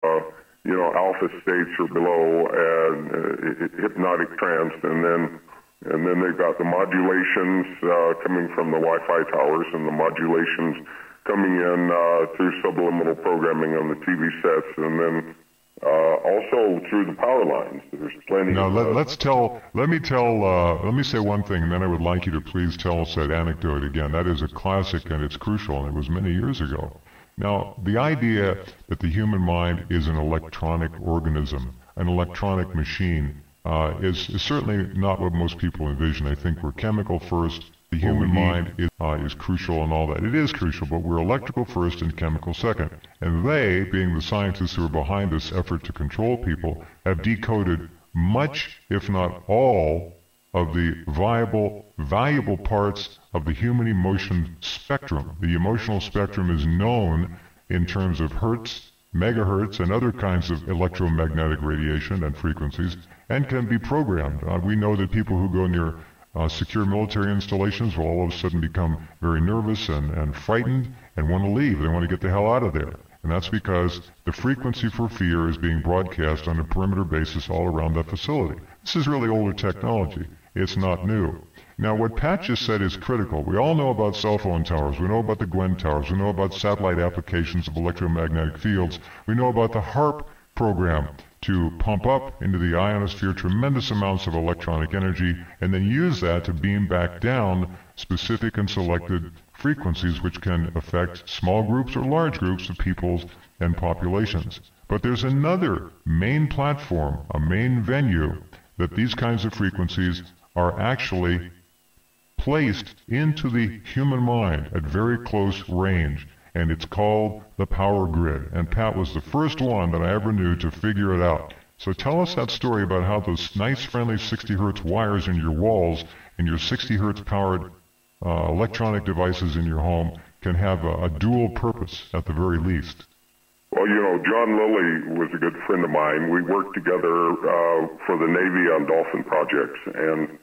alpha states or below, and hypnotic trance, and then they've got the modulations coming from the Wi-Fi towers, and the modulations coming in through subliminal programming on the TV sets, and then also through the power lines. There's plenty. Now let me say one thing, and then I would like you to please tell us that anecdote again. That is a classic, and it's crucial, and it was many years ago. Now, the idea that the human mind is an electronic organism, an electronic machine, is certainly not what most people envision. I think we're chemical first. The human mind is crucial and all that. It is crucial, but we're electrical first and chemical second. And they, being the scientists who are behind this effort to control people, have decoded much, if not all, of the valuable parts of the human emotion spectrum. The emotional spectrum is known in terms of hertz, megahertz, and other kinds of electromagnetic radiation and frequencies, and can be programmed. We know that people who go near secure military installations will all of a sudden become very nervous and frightened and want to leave. They want to get the hell out of there. And that's because the frequency for fear is being broadcast on a perimeter basis all around that facility. This is really older technology. It's not new. Now, what Pat just said is critical. We all know about cell phone towers. We know about the Gwen towers. We know about satellite applications of electromagnetic fields. We know about the HARP program to pump up into the ionosphere tremendous amounts of electronic energy and then use that to beam back down specific and selected frequencies which can affect small groups or large groups of peoples and populations. But there's another main platform, a main venue, that these kinds of frequencies are actually placed into the human mind at very close range, and it's called the power grid. And Pat was the first one that I ever knew to figure it out. So tell us that story about how those nice, friendly 60 hertz wires in your walls and your 60 hertz powered electronic devices in your home can have a dual purpose at the very least. Well, John Lilly was a good friend of mine. We worked together for the Navy on dolphin projects, and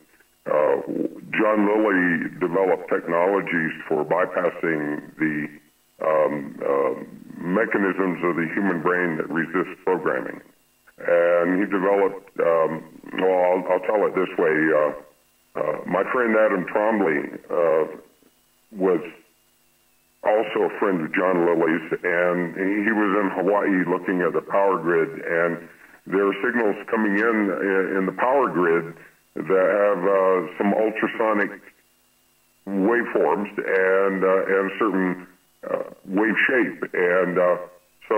John Lilly developed technologies for bypassing the mechanisms of the human brain that resist programming. And he developed, I'll tell it this way. My friend Adam Trombley was also a friend of John Lilly's, and he was in Hawaii looking at the power grid, and there are signals coming in the power grid that have some ultrasonic waveforms and certain wave shape, and so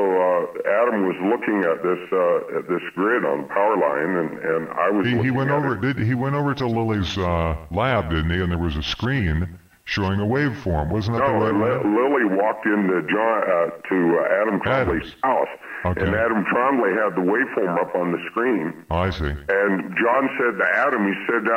Adam was looking at this grid on the power line, and I was. He went over to Lilly's lab, didn't he? And there was a screen showing a waveform. Wasn't that the way? Lilly walked into to Adam Trombley's house, okay. And Adam Trombley had the waveform up on the screen. Oh, I see. And John said to Adam, he said,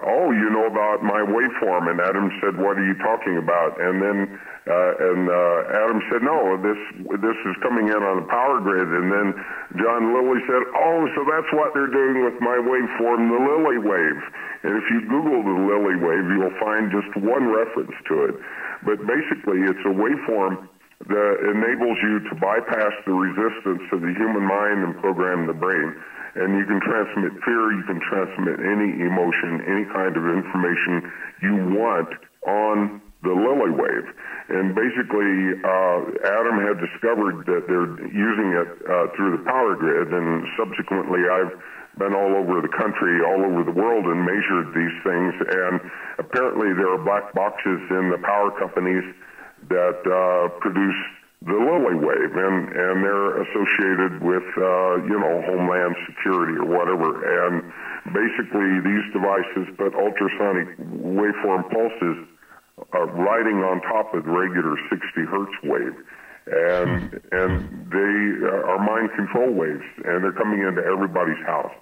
"Oh, you know about my waveform?" And Adam said, "What are you talking about?" And then Adam said, "No, this is coming in on the power grid." And then John Lilly said, "Oh, so that's what they're doing with my waveform, the Lilly wave." And if you Google the Lilly wave, you'll find just one reference to it. But basically, it's a waveform that enables you to bypass the resistance of the human mind and program the brain. And you can transmit fear, you can transmit any emotion, any kind of information you want on the Lilly wave. And basically, Adam had discovered that they're using it through the power grid, and subsequently I've been all over the country, all over the world, and measured these things, and apparently there are black boxes in the power companies that produce the Lilly wave, and they're associated with, Homeland Security or whatever. And basically these devices put ultrasonic waveform pulses riding on top of the regular 60 hertz wave. And they are mind control waves, and they're coming into everybody's house.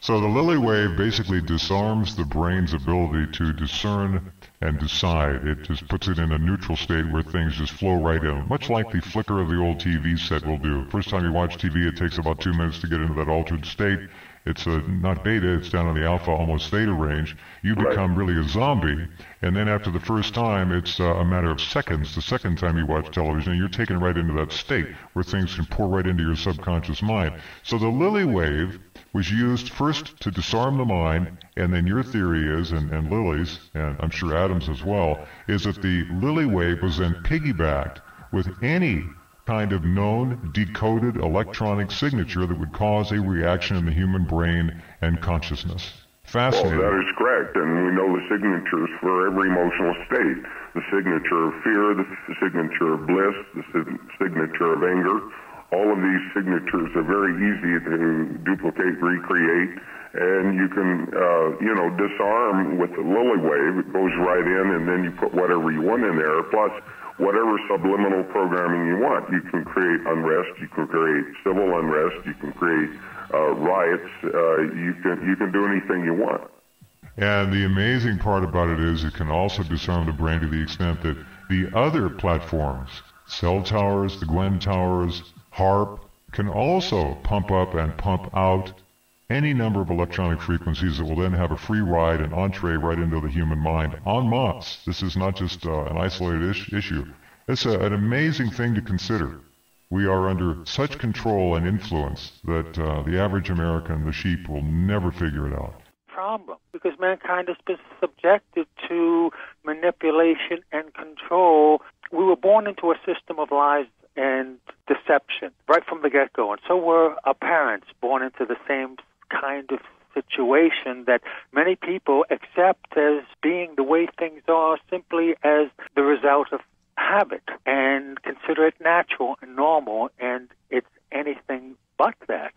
So the Lilly wave basically disarms the brain's ability to discern and decide. It just puts it in a neutral state where things just flow right in, much like the flicker of the old TV set will do. First time you watch TV, it takes about 2 minutes to get into that altered state, It's not beta, it's down in the alpha, almost theta range. You become really a zombie, and then after the first time, it's a matter of seconds. The second time you watch television, and you're taken right into that state where things can pour right into your subconscious mind. So the Lilly wave was used first to disarm the mind, and then your theory is, and Lily's, and I'm sure Adam's as well, is that the Lilly wave was then piggybacked with any kind of known decoded electronic signature that would cause a reaction in the human brain and consciousness. Fascinating. Well, that is correct, and we know the signatures for every emotional state. The signature of fear, the signature of bliss, the signature of anger. All of these signatures are very easy to duplicate, recreate, and you can, disarm with the Lilly wave. It goes right in, and then you put whatever you want in there, plus whatever subliminal programming you want. You can create unrest, you can create civil unrest, you can create riots, you can do anything you want. And the amazing part about it is it can also disarm the brain to the extent that the other platforms, cell towers, the Gwen towers, HARP, can also pump up and pump out any number of electronic frequencies that will then have a free ride and entree right into the human mind en masse. This is not just an isolated issue. It's an amazing thing to consider. We are under such control and influence that the average American, the sheep, will never figure it out. Problem, because mankind has been subjected to manipulation and control. We were born into a system of lies and deception right from the get-go, and so were our parents, born into the same kind of situation that many people accept as being the way things are, simply as the result of habit, and consider it natural and normal, and it's anything but that.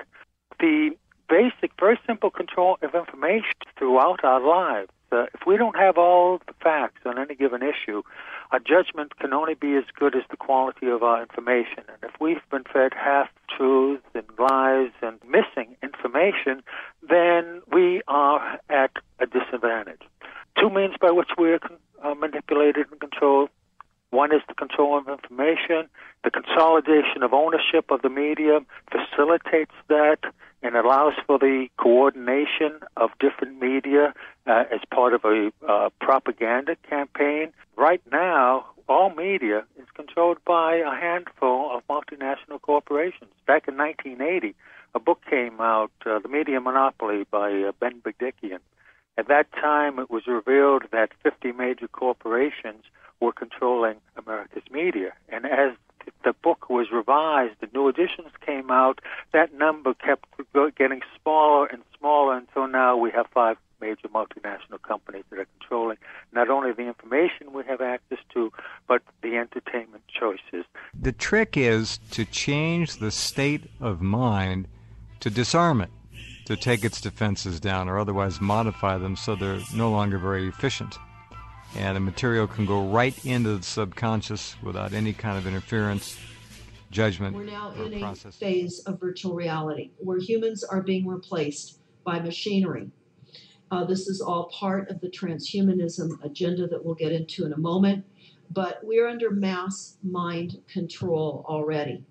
The basic, very simple control of information throughout our lives. If we don't have all the facts on any given issue, our judgment can only be as good as the quality of our information. And if we've been fed half-truths and lies and missing information, then we are at a disadvantage. Two means by which we are manipulated and controlled. One is the control of information. The consolidation of ownership of the media facilitates that and allows for the coordination of different media as part of a propaganda campaign. Right now, all media is controlled by a handful of multinational corporations. Back in 1980, a book came out, The Media Monopoly by Ben Bigdickian. At that time, it was revealed that 50 major corporations were controlling America's media. And as the book was revised, the new editions came out, that number kept getting smaller and smaller until now we have 5 major multinational companies that are controlling not only the information we have access to, but the entertainment choices. The trick is to change the state of mind to disarm it, to take its defenses down, or otherwise modify them so they're no longer very efficient. And the material can go right into the subconscious without any kind of interference, judgment, or process. We're now in a phase of virtual reality where humans are being replaced by machinery. This is all part of the transhumanism agenda that we'll get into in a moment, but we're under mass mind control already.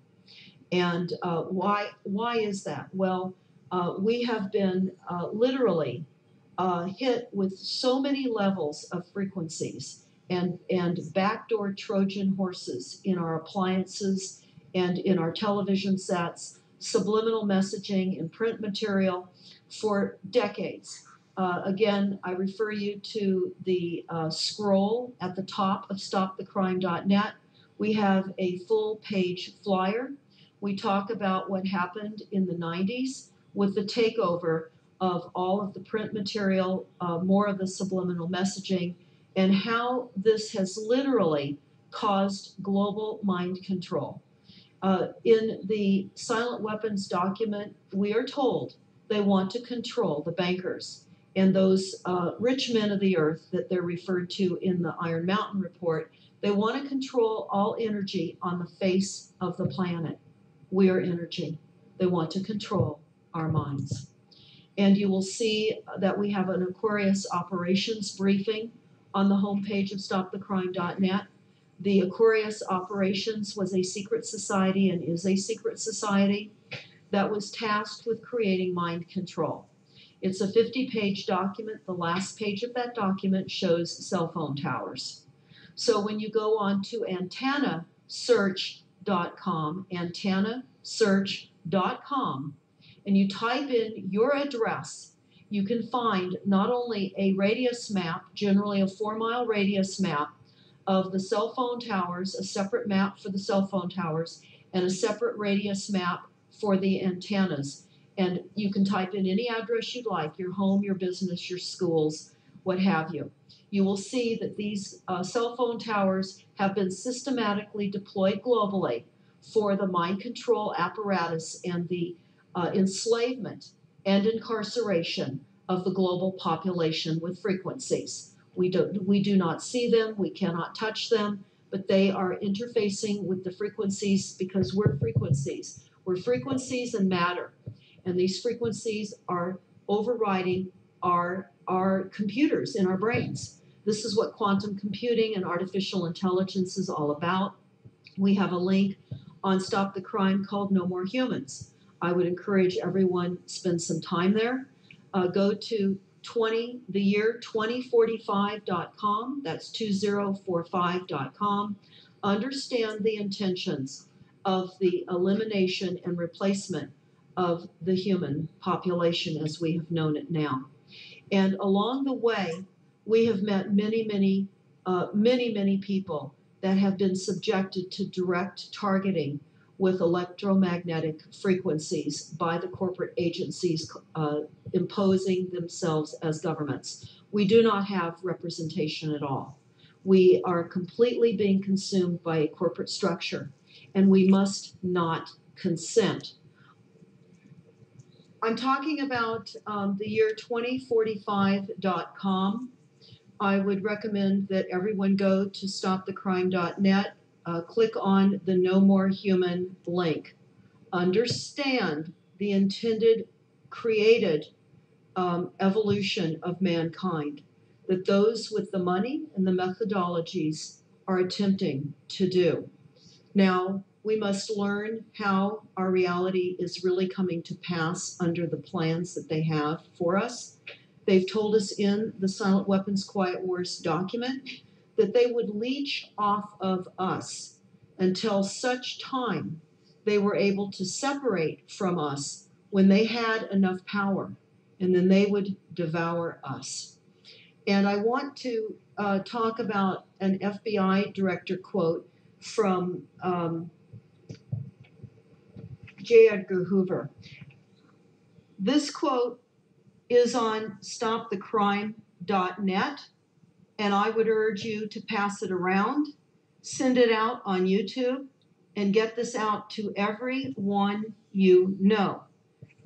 And why is that? Well, we have been literally hit with so many levels of frequencies and backdoor Trojan horses in our appliances and in our television sets, subliminal messaging in print material for decades. Again, I refer you to the scroll at the top of stopthecrime.net. We have a full-page flyer. We talk about what happened in the 90s with the takeover of all of the print material, more of the subliminal messaging, and how this has literally caused global mind control. In the Silent Weapons document, we are told they want to control the bankers and those rich men of the earth that they're referred to in the Iron Mountain report. They want to control all energy on the face of the planet. We are energy. They want to control our minds. And you will see that we have an Aquarius operations briefing on the homepage of stopthecrime.net. The Aquarius operations was a secret society and is a secret society. that was tasked with creating mind control. It's a 50-page document. The last page of that document shows cell phone towers. So when you go on to antennasearch.com, and you type in your address, you can find not only a radius map, generally a 4-mile radius map of the cell phone towers, a separate map for the cell phone towers, and a separate radius map for the antennas. And you can type in any address you'd like, your home, your business, your schools, what have you. You will see that these cell phone towers have been systematically deployed globally for the mind control apparatus and the enslavement and incarceration of the global population with frequencies. We do not see them, we cannot touch them, but they are interfacing with the frequencies because we're frequencies. We're frequencies and matter, and these frequencies are overriding our computers in our brains. This is what quantum computing and artificial intelligence is all about. We have a link on Stop the Crime called No More Humans. I would encourage everyone to spend some time there. Go to the year 2045.com. That's 2045.com. Understand the intentions of the elimination and replacement of the human population as we have known it now. And along the way, we have met many people that have been subjected to direct targeting with electromagnetic frequencies by the corporate agencies imposing themselves as governments. We do not have representation at all. We are completely being consumed by a corporate structure, and we must not consent. I'm talking about the year 2045.com. I would recommend that everyone go to stopthecrime.net, click on the No More Human link. Understand the intended, created evolution of mankind that those with the money and the methodologies are attempting to do. Now, we must learn how our reality is really coming to pass under the plans that they have for us. They've told us in the Silent Weapons Quiet Wars document that they would leech off of us until such time they were able to separate from us when they had enough power, and then they would devour us. And I want to talk about an FBI director quote from J. Edgar Hoover. This quote is on stopthecrime.net, and I would urge you to pass it around, send it out on YouTube, and get this out to everyone you know.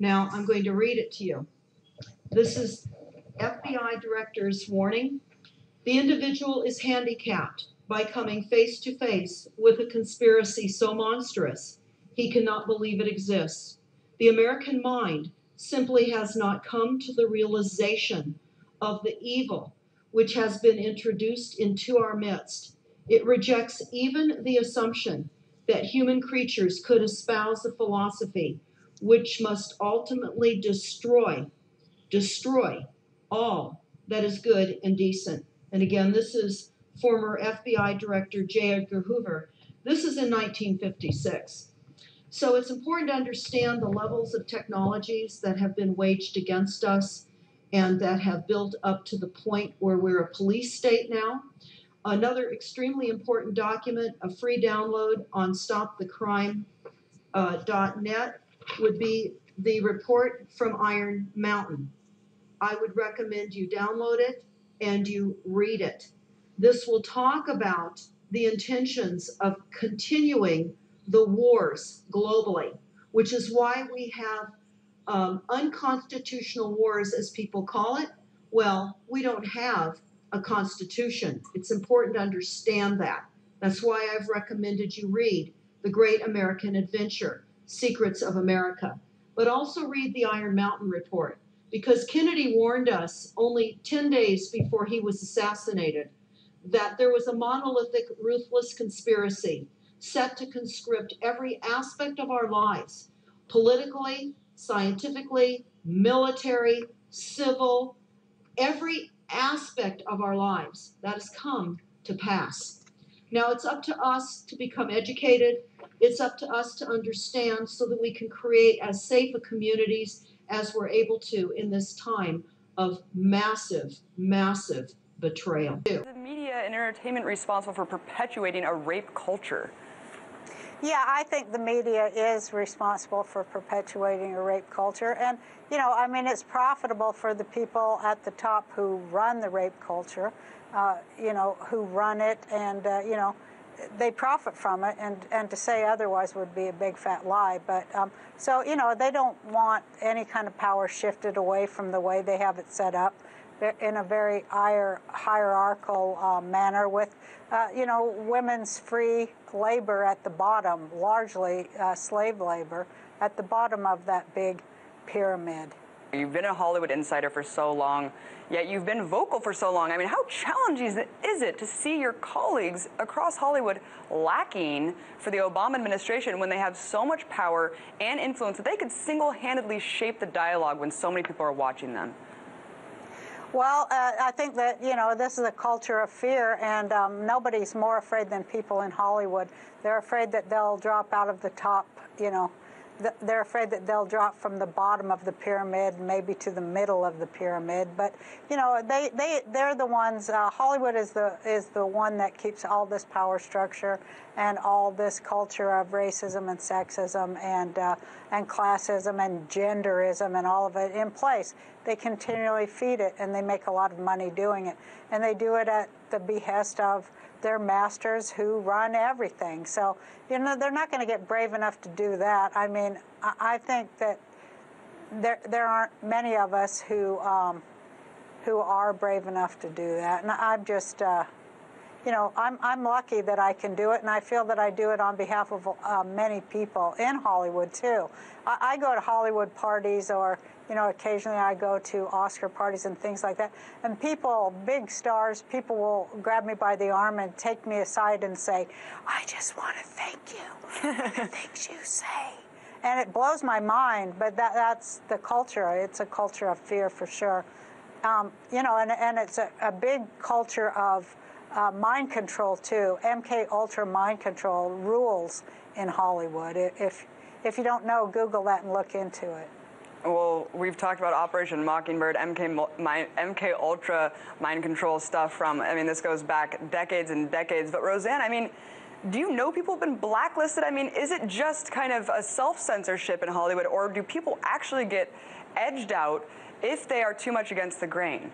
Now, I'm going to read it to you. This is FBI Director's warning. The individual is handicapped by coming face to face with a conspiracy so monstrous he cannot believe it exists. The American mind simply has not come to the realization of the evil which has been introduced into our midst. It rejects even the assumption that human creatures could espouse a philosophy which must ultimately destroy all that is good and decent. And again, this is former FBI Director J. Edgar Hoover. This is in 1956. So it's important to understand the levels of technologies that have been waged against us and that have built up to the point where we're a police state now. Another extremely important document, a free download on stopthecrime.net, would be the report from Iron Mountain. I would recommend you download it and you read it. This will talk about the intentions of continuing the wars globally, which is why we have unconstitutional wars, as people call it. Well, we don't have a constitution. It's important to understand that. That's why I've recommended you read The Great American Adventure, Secrets of America, but also read the Iron Mountain Report, because Kennedy warned us only 10 days before he was assassinated that there was a monolithic, ruthless conspiracy set to conscript every aspect of our lives, politically, scientifically, military, civil, every aspect of our lives that has come to pass. Now it's up to us to become educated. It's up to us to understand so that we can create as safe a communities as we're able to in this time of massive, massive betrayal. Is the media and entertainment responsible for perpetuating a rape culture? Yeah, I think the media is responsible for perpetuating a rape culture. And, you know, I mean, it's profitable for the people at the top who run the rape culture, you know, who run it, and, you know, they profit from it, and to say otherwise would be a big fat lie. But so, you know, they don't want any kind of power shifted away from the way they have it set up in a very hierarchical manner with, you know, women's free labor at the bottom, largely slave labor, at the bottom of that big pyramid. You've been a Hollywood insider for so long, yet you've been vocal for so long. I mean, how challenging is it to see your colleagues across Hollywood lacking for the Obama administration when they have so much power and influence that they could single-handedly shape the dialogue when so many people are watching them? Well, I think that, you know, this is a culture of fear, and nobody's more afraid than people in Hollywood. They're afraid that they'll drop out of the top, you know. They're afraid that they'll drop from the bottom of the pyramid, maybe to the middle of the pyramid. But, you know, they're the ones, Hollywood is the one that keeps all this power structure and all this culture of racism and sexism and classism and genderism and all of it in place. They continually feed it, and they make a lot of money doing it. And they do it at the behest of their masters who run everything. So, you know, they're not going to get brave enough to do that. I mean, I think that there aren't many of us who are brave enough to do that. And I'm just, you know, I'm lucky that I can do it, and I feel that I do it on behalf of many people in Hollywood, too. I go to Hollywood parties, or, you know, occasionally I go to Oscar parties and things like that, and people, big stars, people will grab me by the arm and take me aside and say, "I just want to thank you for the things you say." And it blows my mind, but that's the culture. It's a culture of fear for sure. You know, and it's a big culture of mind control too. MK Ultra mind control rules in Hollywood. If you don't know, Google that and look into it. Well, we've talked about Operation Mockingbird, MK Ultra mind control stuff from, I mean, this goes back decades and decades. But Roseanne, I mean, do you know people have been blacklisted? I mean, is it just kind of a self-censorship in Hollywood, or do people actually get edged out if they are too much against the grain?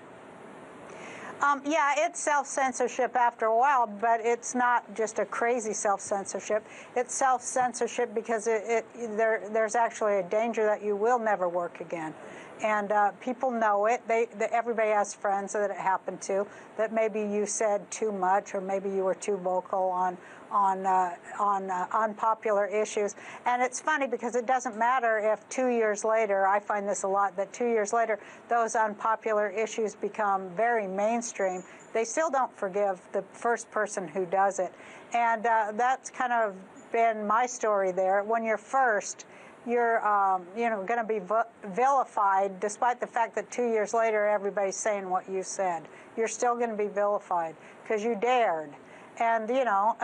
Yeah, it's self-censorship after a while, but it's not just a crazy self-censorship. It's self-censorship because there's actually a danger that you will never work again. And people know it. Everybody has friends that it happened to, that maybe you said too much, or maybe you were too vocal on unpopular issues. And it's funny because it doesn't matter if 2 years later, I find this a lot, that 2 years later, those unpopular issues become very mainstream. They still don't forgive the first person who does it. And that's kind of been my story there. When you're first, you're you know, going to be vilified, despite the fact that 2 years later everybody's saying what you said. You're still going to be vilified because you dared. And you know,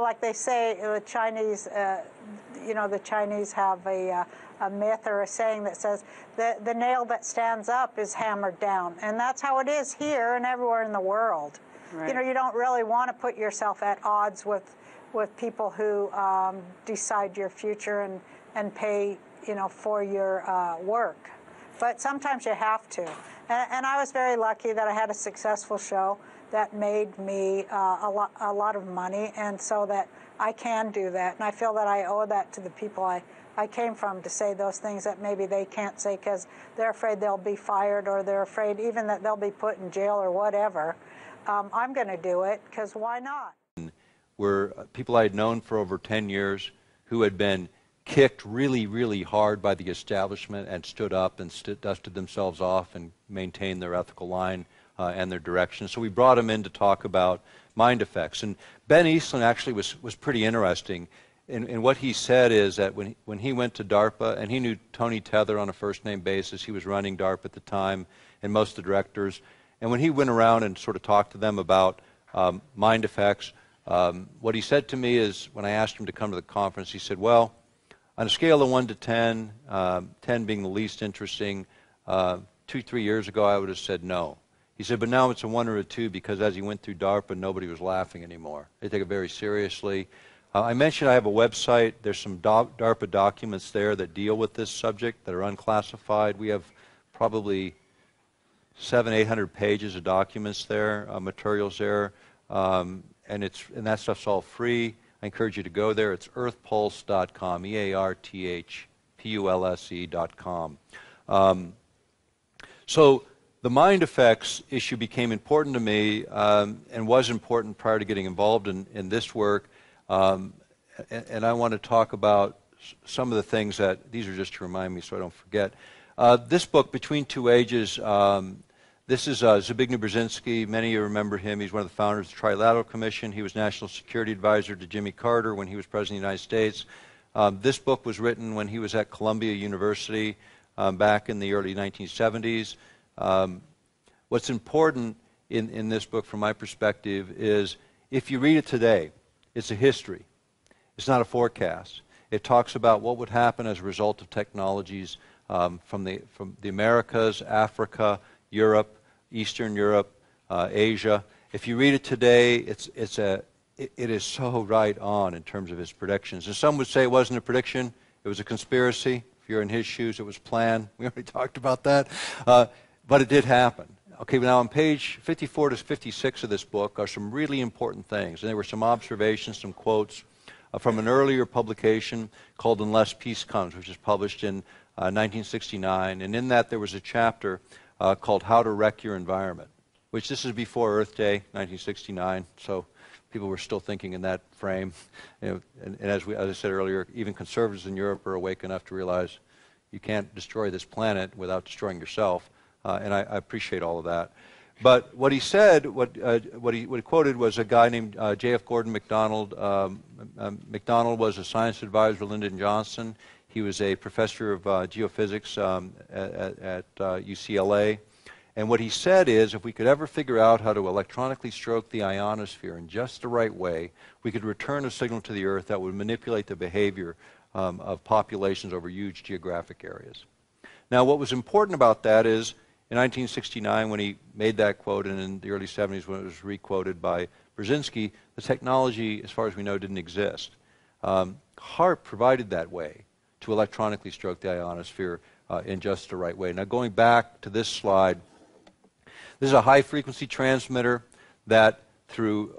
like they say, the Chinese, you know, the Chinese have a myth or a saying that says the nail that stands up is hammered down, and that's how it is here and everywhere in the world. Right. You know, you don't really want to put yourself at odds with people who decide your future and pay, you know, for your work. But sometimes you have to. And I was very lucky that I had a successful show that made me a lot of money, and so that I can do that. And I feel that I owe that to the people I came from, to say those things that maybe they can't say because they're afraid they'll be fired, or they're afraid even that they'll be put in jail or whatever. I'm going to do it because why not? Were people I had known for over 10 years who had been kicked really, really hard by the establishment and stood up and dusted themselves off and maintained their ethical line and their direction. So we brought him in to talk about mind effects. And Ben Eastland actually was pretty interesting. and what he said is that when he went to DARPA, and he knew Tony Tether on a first-name basis, he was running DARPA at the time, and most of the directors, and when he went around and sort of talked to them about mind effects, what he said to me is, when I asked him to come to the conference, he said, well, on a scale of 1 to 10, 10 being the least interesting, 2-3 years ago I would have said no. He said, but now it's a 1 or a 2 because as he went through DARPA, nobody was laughing anymore. They take it very seriously. I mentioned I have a website. There's some DARPA documents there that deal with this subject that are unclassified. We have probably 700-800 pages of documents there, materials there, and that stuff's all free. I encourage you to go there. It's earthpulse.com, EARTHPULSE.com. So the mind effects issue became important to me and was important prior to getting involved in this work. And I want to talk about some of the things that, these are just to remind me so I don't forget. This book, Between Two Ages, this is Zbigniew Brzezinski. Many of you remember him. He's one of the founders of the Trilateral Commission. He was National Security Advisor to Jimmy Carter when he was President of the United States. This book was written when he was at Columbia University back in the early 1970s. What's important in this book from my perspective is if you read it today, it's a history. It's not a forecast. It talks about what would happen as a result of technologies from the Americas, Africa, Europe, Eastern Europe, Asia. If you read it today, it is so right on in terms of his predictions. And some would say it wasn't a prediction, it was a conspiracy. If you're in his shoes, it was planned. We already talked about that. But it did happen. Okay, now on page 54 to 56 of this book are some really important things. And there were some observations, some quotes from an earlier publication called Unless Peace Comes, which was published in 1969. And in that there was a chapter called How to Wreck Your Environment, which this is before Earth Day, 1969. So people were still thinking in that frame. And as I said earlier, even conservatives in Europe are awake enough to realize you can't destroy this planet without destroying yourself. And I appreciate all of that. But what he said, what he quoted was a guy named J.F. Gordon MacDonald. MacDonald was a science advisor to Lyndon Johnson. He was a professor of geophysics at UCLA. And what he said is if we could ever figure out how to electronically stroke the ionosphere in just the right way, we could return a signal to the Earth that would manipulate the behavior of populations over huge geographic areas. Now, what was important about that is in 1969, when he made that quote, and in the early 70s when it was re-quoted by Brzezinski, the technology, as far as we know, didn't exist. HAARP provided that way to electronically stroke the ionosphere in just the right way. Now, going back to this slide, this is a high-frequency transmitter that, through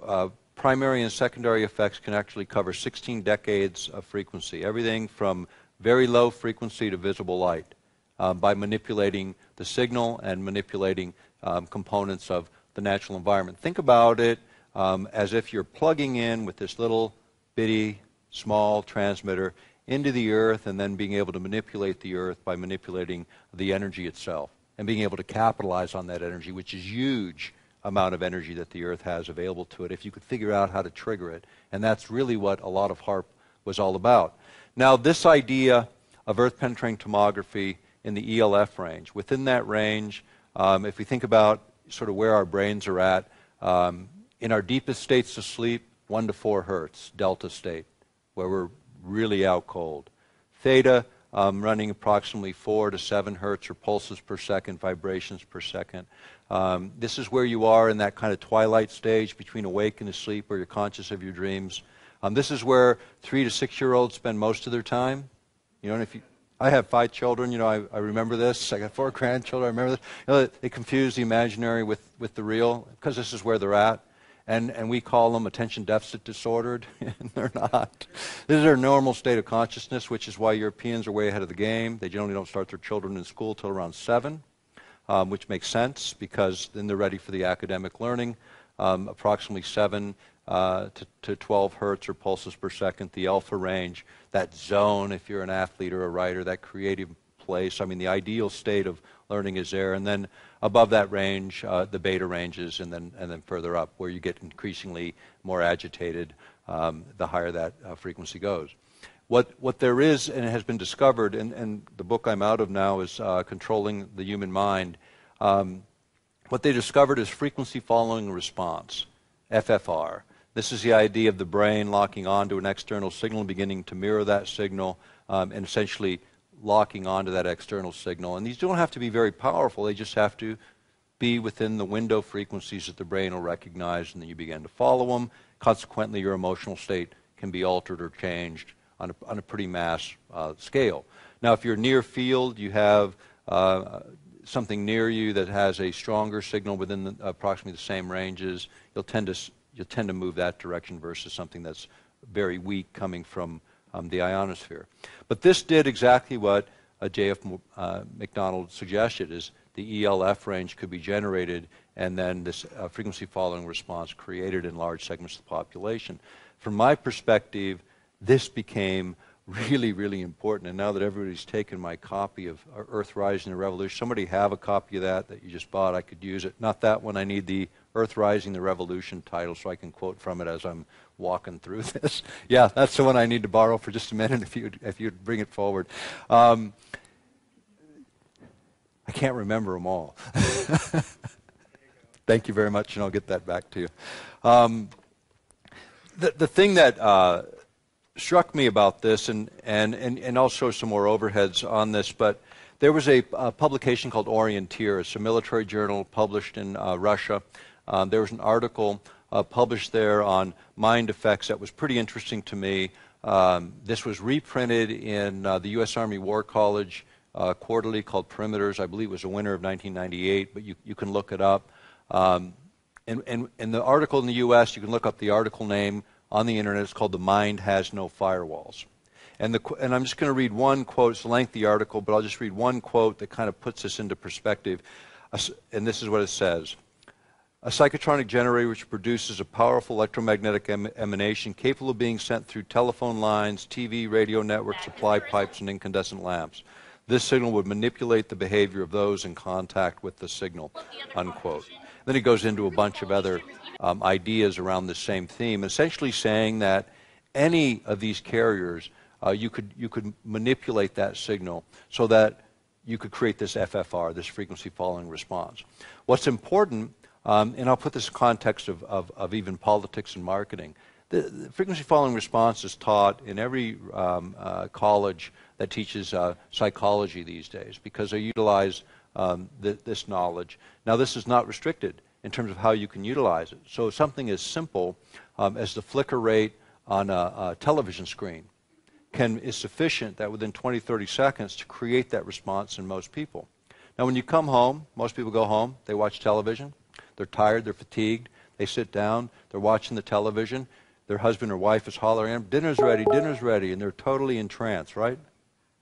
primary and secondary effects, can actually cover 16 decades of frequency, everything from very low frequency to visible light. By manipulating the signal and manipulating components of the natural environment. Think about it as if you're plugging in with this little bitty small transmitter into the Earth and then being able to manipulate the Earth by manipulating the energy itself and being able to capitalize on that energy, which is huge amount of energy that the Earth has available to it if you could figure out how to trigger it. And that's really what a lot of HAARP was all about. Now, this idea of Earth-penetrating tomography in the ELF range. Within that range, if we think about sort of where our brains are at, in our deepest states of sleep, 1 to 4 hertz, delta state, where we're really out cold. Theta, running approximately 4 to 7 hertz or pulses per second, vibrations per second. This is where you are in that kind of twilight stage between awake and asleep where you're conscious of your dreams. This is where 3 to 6-year-olds spend most of their time. You know, and if you I have 5 children, you know, I remember this. I got 4 grandchildren, I remember this. You know, they confuse the imaginary with the real because this is where they're at. And we call them attention deficit disordered, and they're not. This is their normal state of consciousness, which is why Europeans are way ahead of the game. They generally don't start their children in school till around 7, which makes sense because then they're ready for the academic learning. Approximately 7 to 12 hertz or pulses per second, the alpha range, that zone, if you're an athlete or a writer, that creative place. I mean, the ideal state of learning is there, and then above that range, the beta ranges, and then further up, where you get increasingly more agitated, the higher that frequency goes. What there is, and it has been discovered, and the book I'm out of now is Controlling the Human Mind. What they discovered is frequency following response, FFR. This is the idea of the brain locking onto an external signal and beginning to mirror that signal, and essentially locking onto that external signal. And these don't have to be very powerful. They just have to be within the window frequencies that the brain will recognize, and then you begin to follow them. Consequently, your emotional state can be altered or changed on a pretty mass scale. Now, if you're near field, you have something near you that has a stronger signal within approximately the same ranges, you'll tend to move that direction versus something that's very weak coming from the ionosphere. But this did exactly what J.F. McDonald suggested, is the ELF range could be generated and then this frequency following response created in large segments of the population. From my perspective, this became really, really important. And now that everybody's taken my copy of Earth Rising the Revolution, somebody have a copy of that you just bought, I could use it. Not that one, I need the Earth Rising the Revolution title so I can quote from it as I'm walking through this. Yeah, that's the one I need to borrow for just a minute if you'd bring it forward. I can't remember them all. Thank you very much, and I'll get that back to you. The thing that struck me about this, and I'll show some more overheads on this, but there was a publication called Orienteer. It's a military journal published in Russia. There was an article published there on mind effects that was pretty interesting to me. This was reprinted in the U.S. Army War College quarterly called Perimeters. I believe it was a winter of 1998, but you can look it up. And the article in the U.S., you can look up the article name on the internet. It's called "The Mind Has No Firewalls." And I'm just going to read one quote. It's a lengthy article, but I'll just read one quote that kind of puts this into perspective. And this is what it says. A psychotronic generator which produces a powerful electromagnetic emanation capable of being sent through telephone lines, TV, radio networks, supply pipes, and incandescent lamps. This signal would manipulate the behavior of those in contact with the signal, unquote. Then he goes into a bunch of other ideas around the same theme, essentially saying that any of these carriers, you could manipulate that signal so that you could create this FFR, this frequency following response. What's important, and I'll put this in context of even politics and marketing, the frequency following response is taught in every college that teaches psychology these days because they utilize this knowledge. Now, this is not restricted in terms of how you can utilize it. So something as simple as the flicker rate on a television screen is sufficient that within 20, 30 seconds to create that response in most people. Now, when you come home, most people go home, they watch television, they're tired, they're fatigued, they sit down, they're watching the television, their husband or wife is hollering at them, dinner's ready, and they're totally entranced, right?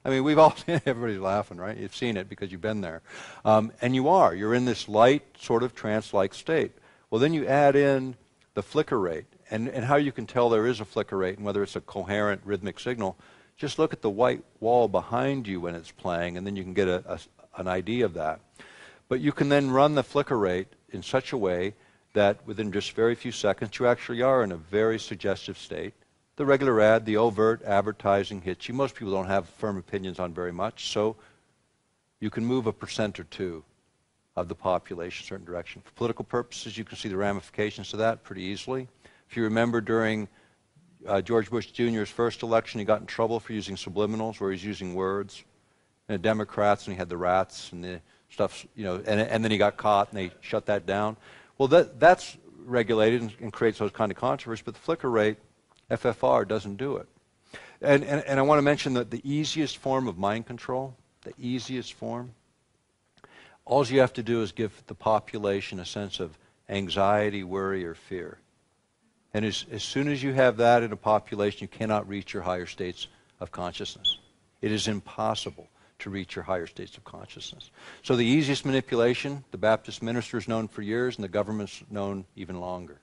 I mean, we've all seen it. Everybody's laughing, right? You've seen it because you've been there. And you're in this light, sort of trance-like state. Well, then you add in the flicker rate, and how you can tell there is a flicker rate and whether it's a coherent rhythmic signal. Just look at the white wall behind you when it's playing, and then you can get an idea of that. But you can then run the flicker rate in such a way that within just very few seconds, you actually are in a very suggestive state. The regular ad, the overt advertising hits you. Most people don't have firm opinions on very much, so you can move 1% or 2% of the population in a certain direction. For political purposes, you can see the ramifications of that pretty easily. If you remember during George Bush Jr.'s first election, he got in trouble for using subliminals, where he's using words. And the Democrats, and he had the rats and the stuff, and then he got caught, and they shut that down. Well, that's regulated and creates those kind of controversies, but the flicker rate, FFR, doesn't do it. And I want to mention that the easiest form of mind control, the easiest form, all you have to do is give the population a sense of anxiety, worry, or fear. And as soon as you have that in a population, you cannot reach your higher states of consciousness. It is impossible to reach your higher states of consciousness. So the easiest manipulation, the Baptist minister's known for years, and the government's known even longer.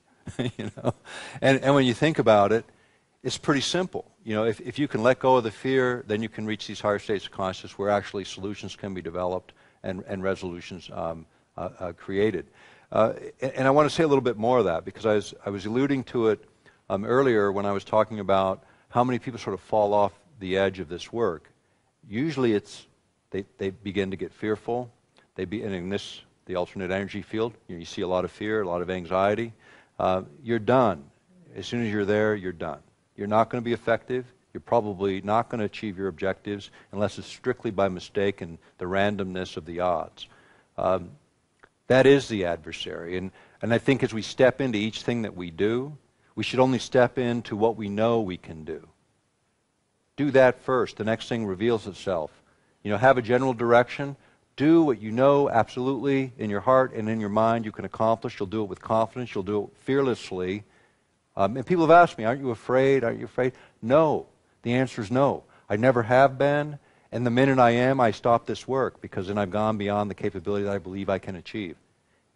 And when you think about it, It's pretty simple. You know, if you can let go of the fear, then you can reach these higher states of consciousness where actually solutions can be developed and resolutions created. And I want to say a little bit more of that because I was alluding to it earlier when I was talking about how many people sort of fall off the edge of this work. Usually it's they begin to get fearful. And in this, the alternate energy field, you see a lot of fear, a lot of anxiety. You're done. As soon as you're there, you're done. You're not going to be effective. You're probably not going to achieve your objectives unless it's strictly by mistake and the randomness of the odds. That is the adversary. And I think as we step into each thing that we do, we should only step into what we know we can do. Do that first. The next thing reveals itself. You know, have a general direction. Do what you know absolutely in your heart and in your mind you can accomplish. You'll do it with confidence. You'll do it fearlessly. And people have asked me, aren't you afraid? Aren't you afraid? No. The answer is no. I never have been. And the minute I am, I stop this work because then I've gone beyond the capability that I believe I can achieve.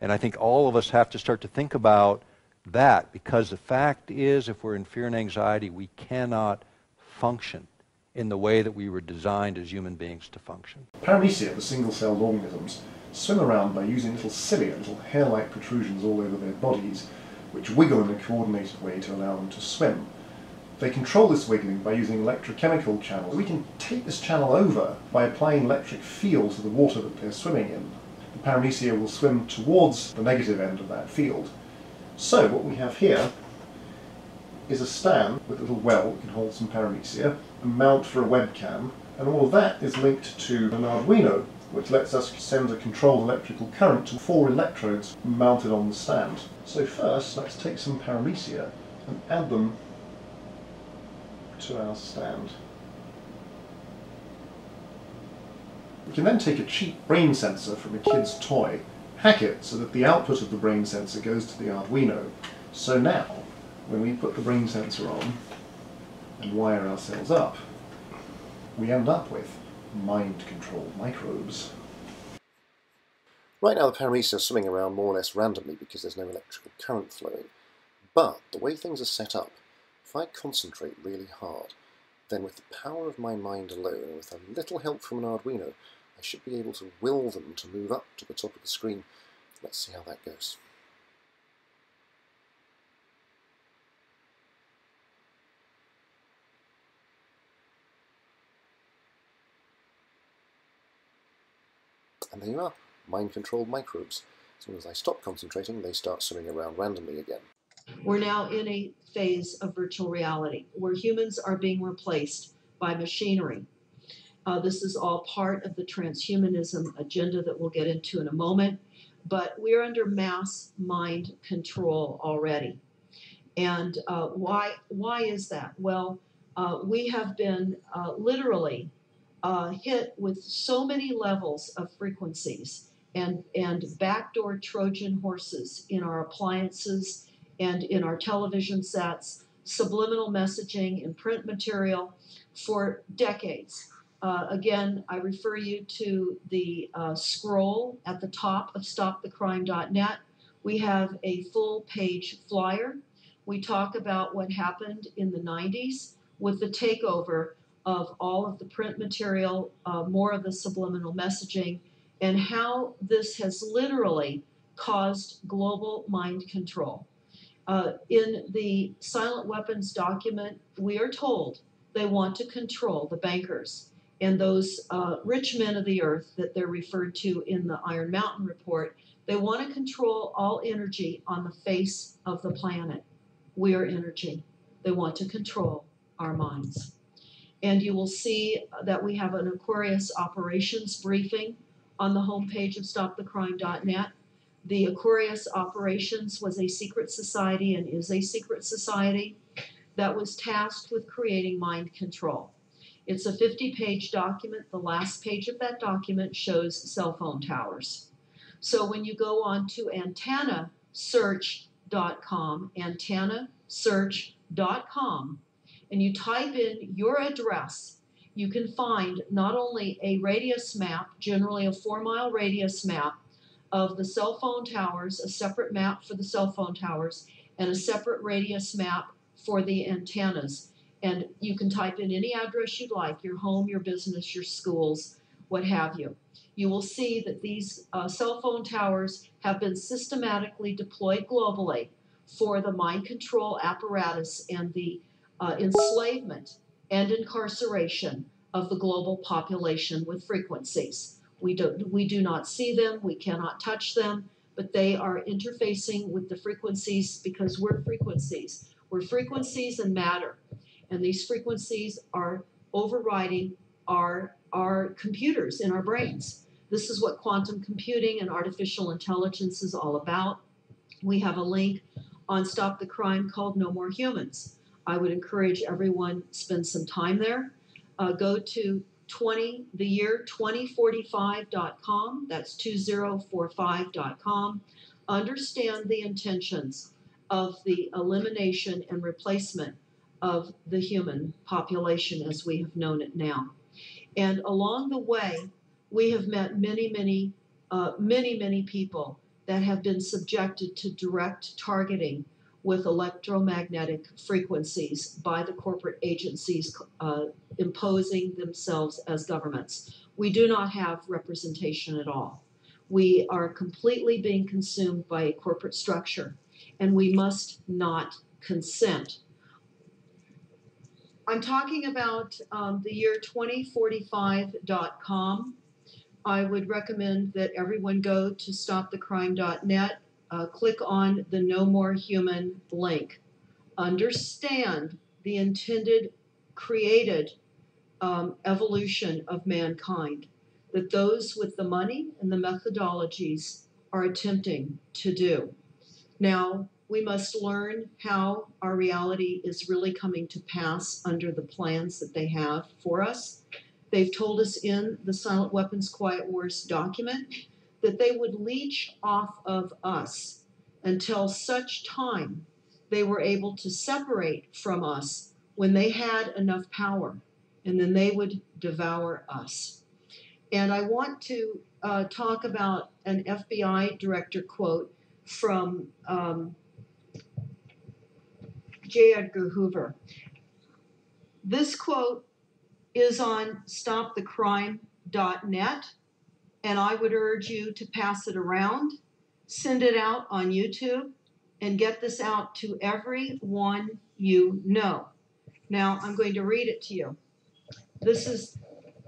And I think all of us have to start to think about that because the fact is if we're in fear and anxiety, we cannot function in the way that we were designed as human beings to function. Paramecia, the single-celled organisms, swim around by using little cilia, little hair-like protrusions all over their bodies, which wiggle in a coordinated way to allow them to swim. They control this wiggling by using electrochemical channels. We can take this channel over by applying electric field to the water that they're swimming in. The paramecia will swim towards the negative end of that field. So what we have here is a stand with a little well that can hold some paramecia, a mount for a webcam, and all of that is linked to an Arduino, which lets us send a controlled electrical current to 4 electrodes mounted on the stand. So first, let's take some paramecia and add them to our stand. We can then take a cheap brain sensor from a kid's toy, hack it so that the output of the brain sensor goes to the Arduino. So now, when we put the brain sensor on and wire ourselves up, we end up with mind-controlled microbes. Right now the paramecia are swimming around more or less randomly because there's no electrical current flowing. But the way things are set up, if I concentrate really hard, then with the power of my mind alone and with a little help from an Arduino, I should be able to will them to move up to the top of the screen. Let's see how that goes. And there you are, mind-controlled microbes. As soon as I stop concentrating, they start swimming around randomly again. We're now in a phase of virtual reality where humans are being replaced by machinery. This is all part of the transhumanism agenda that we'll get into in a moment, but we're under mass mind control already. And why is that? Well, we have been literally hit with so many levels of frequencies and backdoor Trojan horses in our appliances and in our television sets, subliminal messaging in print material for decades. Again, I refer you to the scroll at the top of stopthecrime.net. We have a full-page flyer. We talk about what happened in the 90s with the takeover of all of the print material, more of the subliminal messaging, and how this has literally caused global mind control. In the silent weapons document, we are told they want to control the bankers and those rich men of the earth that they're referred to in the Iron Mountain report. They want to control all energy on the face of the planet. We are energy. They want to control our minds. And you will see that we have an Aquarius operations briefing on the homepage of stopthecrime.net. The Aquarius operations was a secret society and is a secret society that was tasked with creating mind control. It's a 50-page document. The last page of that document shows cell phone towers. So when you go on to antennasearch.com, antennasearch.com, and you type in your address, you can find not only a radius map, generally a 4-mile radius map of the cell phone towers, a separate map for the cell phone towers, and a separate radius map for the antennas. And you can type in any address you'd like, your home, your business, your schools, what have you. You will see that these cell phone towers have been systematically deployed globally for the mind control apparatus and the enslavement and incarceration of the global population with frequencies. We do not see them, we cannot touch them, but they are interfacing with the frequencies because we're frequencies. We're frequencies and matter, and these frequencies are overriding our computers in our brains. This is what quantum computing and artificial intelligence is all about. We have a link on Stop the Crime called No More Humans. I would encourage everyone to spend some time there. Go to the year 2045.com. That's 2045.com. Understand the intentions of the elimination and replacement of the human population as we have known it now. And along the way, we have met many people that have been subjected to direct targeting with electromagnetic frequencies by the corporate agencies imposing themselves as governments. We do not have representation at all. We are completely being consumed by a corporate structure, and we must not consent. I'm talking about the year 2045.com. I would recommend that everyone go to stopthecrime.net, click on the No More Human link. Understand the intended, created evolution of mankind that those with the money and the methodologies are attempting to do. Now, we must learn how our reality is really coming to pass under the plans that they have for us. They've told us in the Silent Weapons Quiet Wars document that they would leech off of us until such time they were able to separate from us when they had enough power, and then they would devour us. And I want to talk about an FBI director quote from J. Edgar Hoover. This quote is on stopthecrime.net, and I would urge you to pass it around, send it out on YouTube, and get this out to everyone you know. Now, I'm going to read it to you. This is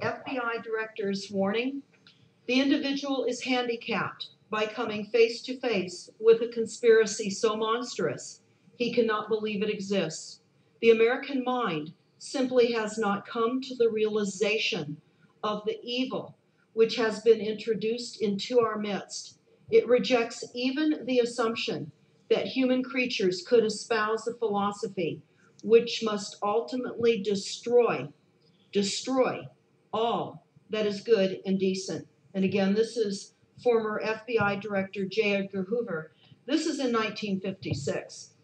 FBI director's warning. The individual is handicapped by coming face to face with a conspiracy so monstrous he cannot believe it exists. The American mind simply has not come to the realization of the evil which has been introduced into our midst. It rejects even the assumption that human creatures could espouse a philosophy which must ultimately destroy all that is good and decent. And again, this is former FBI Director J. Edgar Hoover. This is in 1956.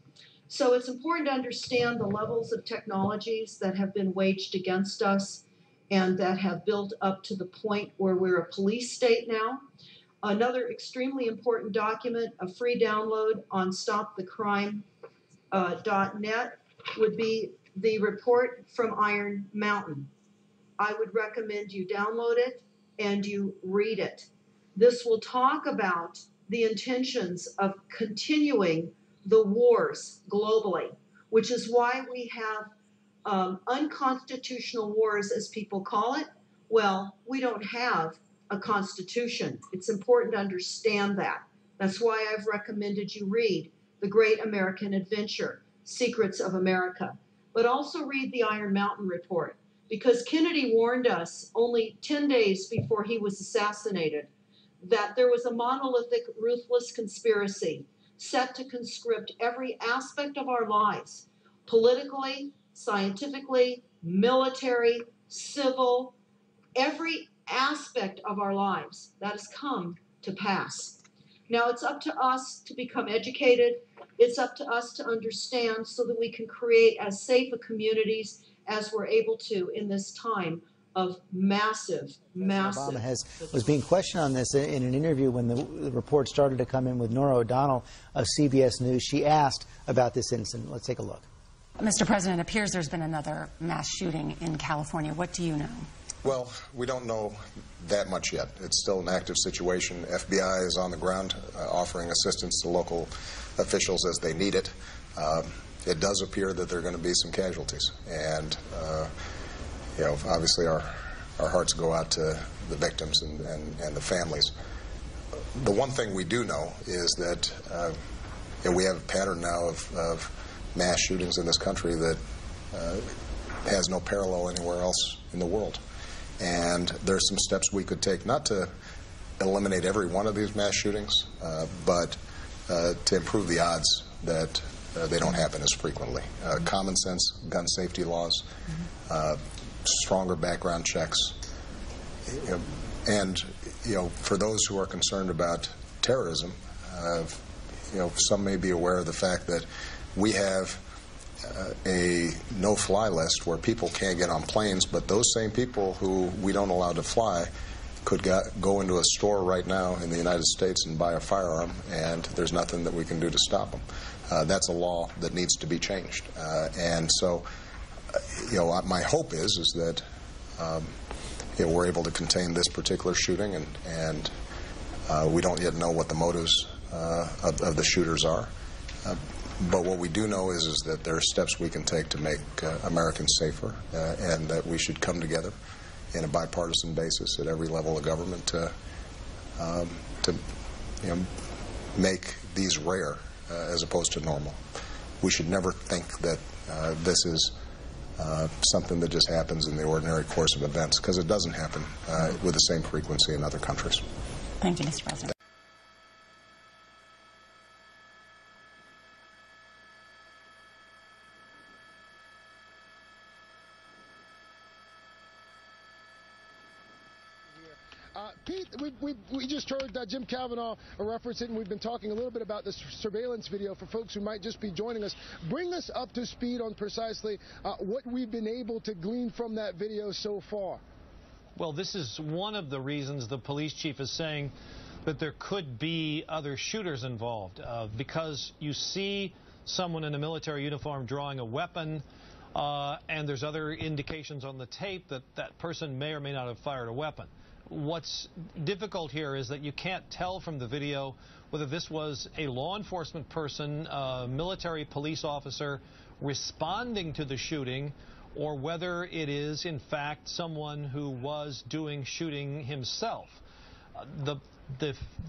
So it's important to understand the levels of technologies that have been waged against us and that have built up to the point where we're a police state now. Another extremely important document, a free download on stopthecrime.net, would be the report from Iron Mountain. I would recommend you download it and you read it. This will talk about the intentions of continuing the wars globally, which is why we have unconstitutional wars, as people call it. Well, we don't have a constitution. It's important to understand that. That's why I've recommended you read The Great American Adventure, Secrets of America, but also read the Iron Mountain Report, because Kennedy warned us only 10 days before he was assassinated that there was a monolithic, ruthless conspiracy set to conscript every aspect of our lives, politically, scientifically, military, civil, every aspect of our lives. That has come to pass. Now it's up to us to become educated. It's up to us to understand so that we can create as safe a communities as we're able to in this time of massive. Obama was being questioned on this in an interview when the report started to come in with Norah O'Donnell of CBS News. She asked about this incident. Let's take a look. Mr. President, it appears there's been another mass shooting in California. What do you know? Well, we don't know that much yet. It's still an active situation. FBI is on the ground offering assistance to local officials as they need it. It does appear that there are going to be some casualties. And, you know, obviously our hearts go out to the victims and the families. The one thing we do know is that we have a pattern now of mass shootings in this country that has no parallel anywhere else in the world. And there's some steps we could take, not to eliminate every one of these mass shootings, but to improve the odds that they don't happen as frequently. Common sense gun safety laws, stronger background checks, and for those who are concerned about terrorism, some may be aware of the fact that we have a no-fly list where people can't get on planes, but those same people who we don't allow to fly could go into a store right now in the United States and buy a firearm, and there's nothing that we can do to stop them. That's a law that needs to be changed. And so, my hope is that we're able to contain this particular shooting, and we don't yet know what the motives of the shooters are. But what we do know is that there are steps we can take to make Americans safer, and that we should come together in a bipartisan basis at every level of government to make these rare as opposed to normal. We should never think that this is something that just happens in the ordinary course of events, because it doesn't happen with the same frequency in other countries. Thank you, Mr. President. Pete, we just heard Jim Kavanaugh reference it, and we've been talking a little bit about this surveillance video for folks who might just be joining us. Bring us up to speed on precisely what we've been able to glean from that video so far. Well, this is one of the reasons the police chief is saying that there could be other shooters involved, because you see someone in a military uniform drawing a weapon, and there's other indications on the tape that that person may or may not have fired a weapon. What's difficult here is that you can't tell from the video whether this was a law enforcement person, a military police officer responding to the shooting, or whether it is, in fact, someone who was doing shooting himself.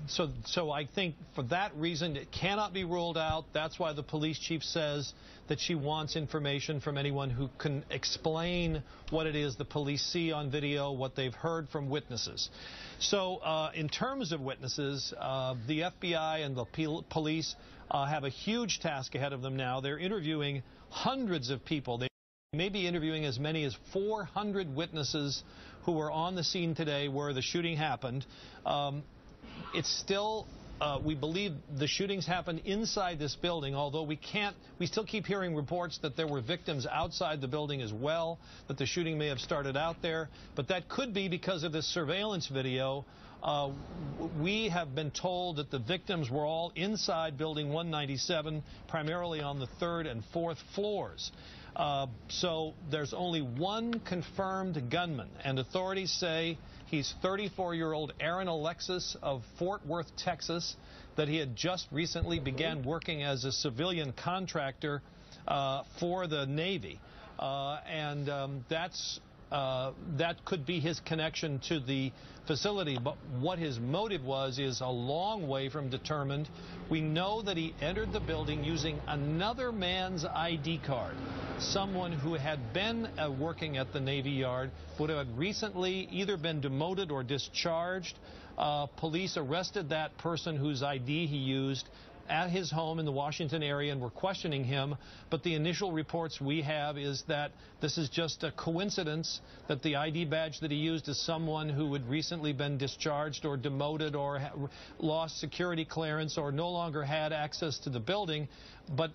So I think for that reason it cannot be ruled out. That's why the police chief says that she wants information from anyone who can explain what it is the police see on video, what they've heard from witnesses. So in terms of witnesses, the FBI and the police have a huge task ahead of them now. They're interviewing hundreds of people. They may be interviewing as many as 400 witnesses who were on the scene today where the shooting happened. It's still, we believe the shootings happened inside this building, although we still keep hearing reports that there were victims outside the building as well, that the shooting may have started out there. But that could be because of this surveillance video. We have been told that the victims were all inside Building 197, primarily on the 3rd and 4th floors. So there's only one confirmed gunman, and authorities say he's 34-year-old Aaron Alexis of Fort Worth, Texas, that he had just recently began working as a civilian contractor for the Navy. That could be his connection to the facility, but what his motive was is a long way from determined. We know that he entered the building using another man's ID card. Someone who had been working at the Navy Yard would have recently either been demoted or discharged. Police arrested that person whose ID he used at his home in the Washington area and were questioning him, but the initial reports we have is that this is just a coincidence, that the ID badge that he used is someone who had recently been discharged or demoted or lost security clearance or no longer had access to the building, but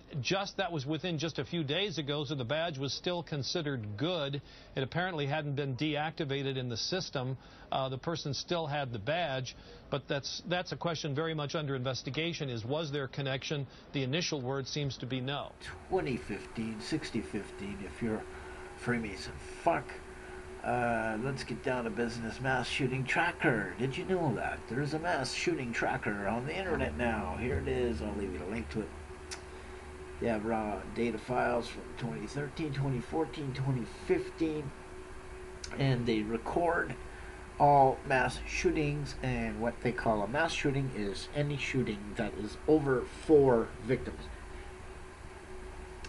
that was within just a few days ago, so the badge was still considered good. It apparently hadn't been deactivated in the system. The person still had the badge, but that's a question very much under investigation, is was there their connection. The initial word seems to be no. 2015, 6015, if you're Freemason. Fuck. Let's get down to business. Mass shooting tracker. Did you know that? There's a mass shooting tracker on the internet now. Here it is. I'll leave you a link to it. They have raw data files from 2013, 2014, 2015, and they record all mass shootings. And what they call a mass shooting is any shooting that is over 4 victims.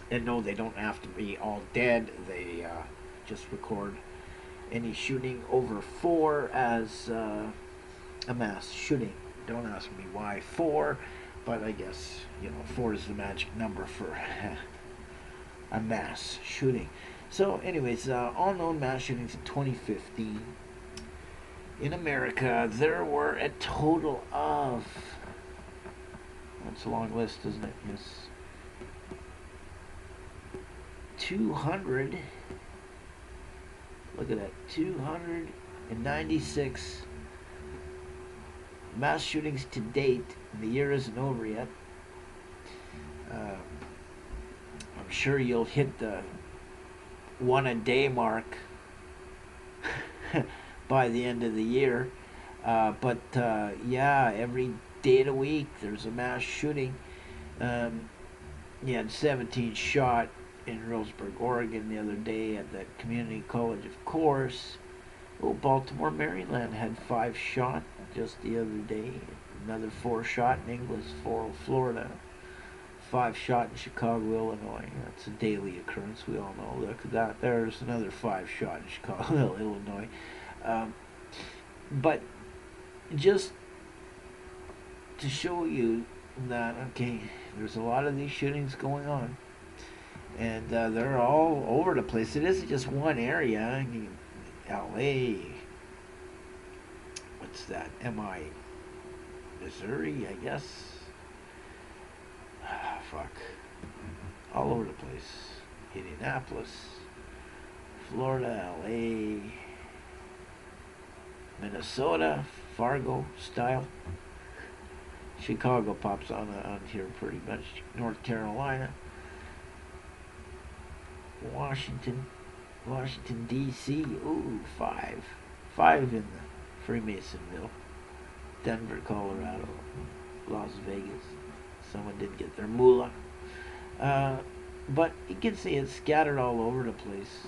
And no, they don't have to be all dead. They just record any shooting over 4 as a mass shooting. Don't ask me why 4, but I guess, 4 is the magic number for a mass shooting. So anyways, all known mass shootings in 2015. In America, there were a total of, that's a long list, isn't it? Yes. 200, look at that, 296 mass shootings to date. The year isn't over yet. I'm sure you'll hit the 1 a day mark by the end of the year. But yeah, every day of the week there's a mass shooting. You had 17 shot in Roseburg, Oregon the other day at that community college, of course. Oh, Baltimore, Maryland had 5 shot just the other day. Another 4 shot in Inglesboro, Florida. 5 shot in Chicago, Illinois. That's a daily occurrence, we all know. Look at that. There's another 5 shot in Chicago, Illinois. But just to show you that, okay, there's a lot of these shootings going on. And they're all over the place. It isn't just one area. I mean, LA, what's that? Missouri, I guess. Fuck. All over the place. Indianapolis, Florida, LA, Minnesota, Fargo style. Chicago pops on here pretty much. North Carolina. Washington, D.C. Ooh, 5 in the Freemasonville. Denver, Colorado, Las Vegas. Someone didn't get their moolah. But you can see it's scattered all over the place.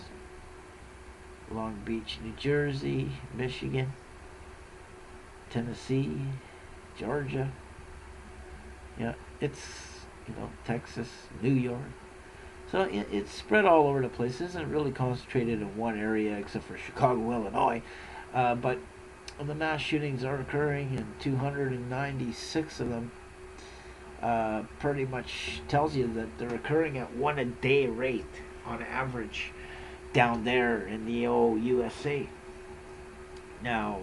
Long Beach, New Jersey, Michigan, Tennessee, Georgia. Yeah, it's, Texas, New York. So it's spread all over the place. It isn't really concentrated in one area except for Chicago, Illinois. But the mass shootings are occurring, and 296 of them pretty much tells you that they're occurring at 1 a day rate on average down there in the old USA. Now,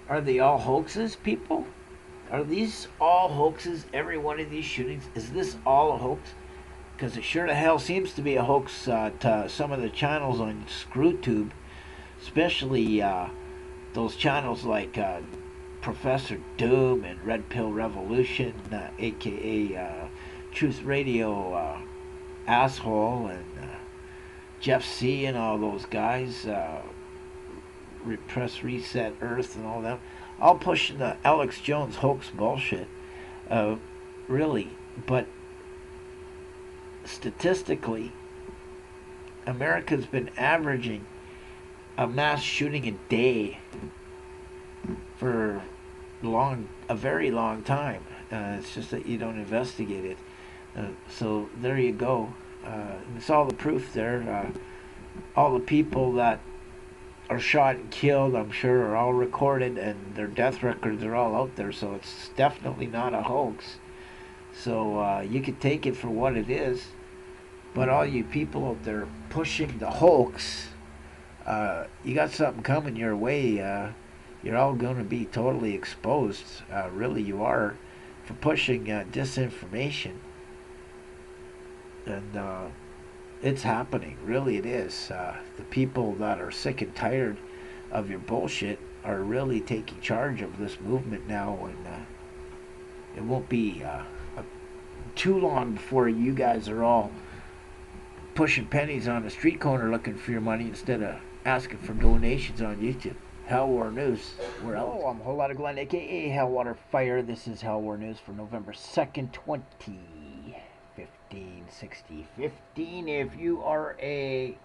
are they all hoaxes, people? Are these all hoaxes? Every one of these shootings? Is this all a hoax? Because it sure the hell seems to be a hoax to some of the channels on ScrewTube, especially those channels like Professor Doom and Red Pill Revolution, aka Truth Radio Asshole, and Jeff C. and all those guys, Repress Reset Earth and all that, all pushing the Alex Jones hoax bullshit, really. But statistically, America's been averaging a mass shooting a day for a very long time. It's just that you don't investigate it. So there you go. It's all the proof there. All the people that are shot and killed, I'm sure, are all recorded, and their death records are all out there. So it's definitely not a hoax. So you could take it for what it is. But all you people out there pushing the hoax, you got something coming your way. You're all going to be totally exposed. Really, you are, for pushing disinformation. And it's happening. Really, it is. The people that are sick and tired of your bullshit are really taking charge of this movement now. And it won't be too long before you guys are all pushing pennies on a street corner looking for your money instead of asking for donations on YouTube. Hell War News. We're out. Hello, I'm a whole lot of Glenn, aka Hellwater Fire. This is Hell War News for November 2nd, 2015. If you are a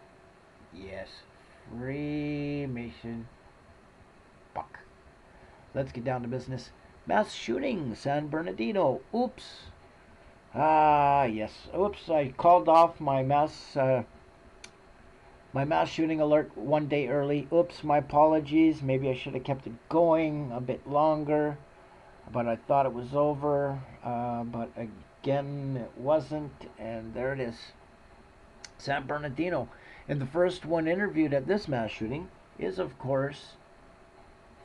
Freemason, fuck. Let's get down to business. Mass shooting, San Bernardino. Oops. Yes. Oops, I called off my mass shooting alert one day early. Oops, my apologies. Maybe I should have kept it going a bit longer, but I thought it was over. But again, it wasn't, and there it is. San Bernardino. And the first one interviewed at this mass shooting is, of course,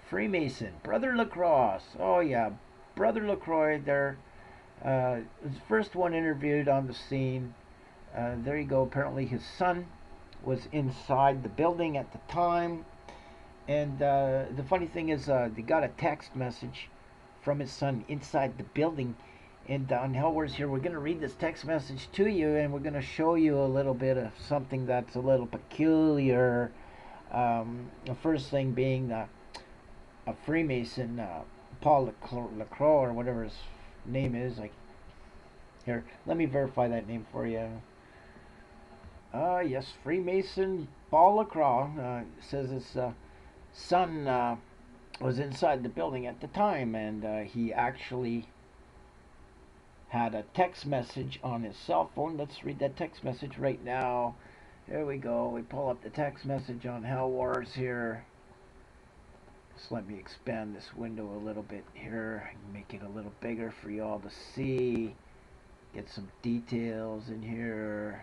Freemason, Brother Lacrosse. Oh yeah, Brother LaCroix there. Was the first one interviewed on the scene. There you go. Apparently his son was inside the building at the time. And the funny thing is they got a text message from his son inside the building. And on Hell Wars here, we're going to read this text message to you, and we're going to show you a little bit of something that's a little peculiar. The first thing being a Freemason, Paul Lacroix, or whatever his name is. Here, let me verify that name for you. Yes, Freemason Paul Lacroix says his son was inside the building at the time, and he actually had a text message on his cell phone. Let's read that text message right now. There we go. We pull up the text message on Hell Wars here. Just let me expand this window a little bit here, make it a little bigger for you all to see. Get some details in here.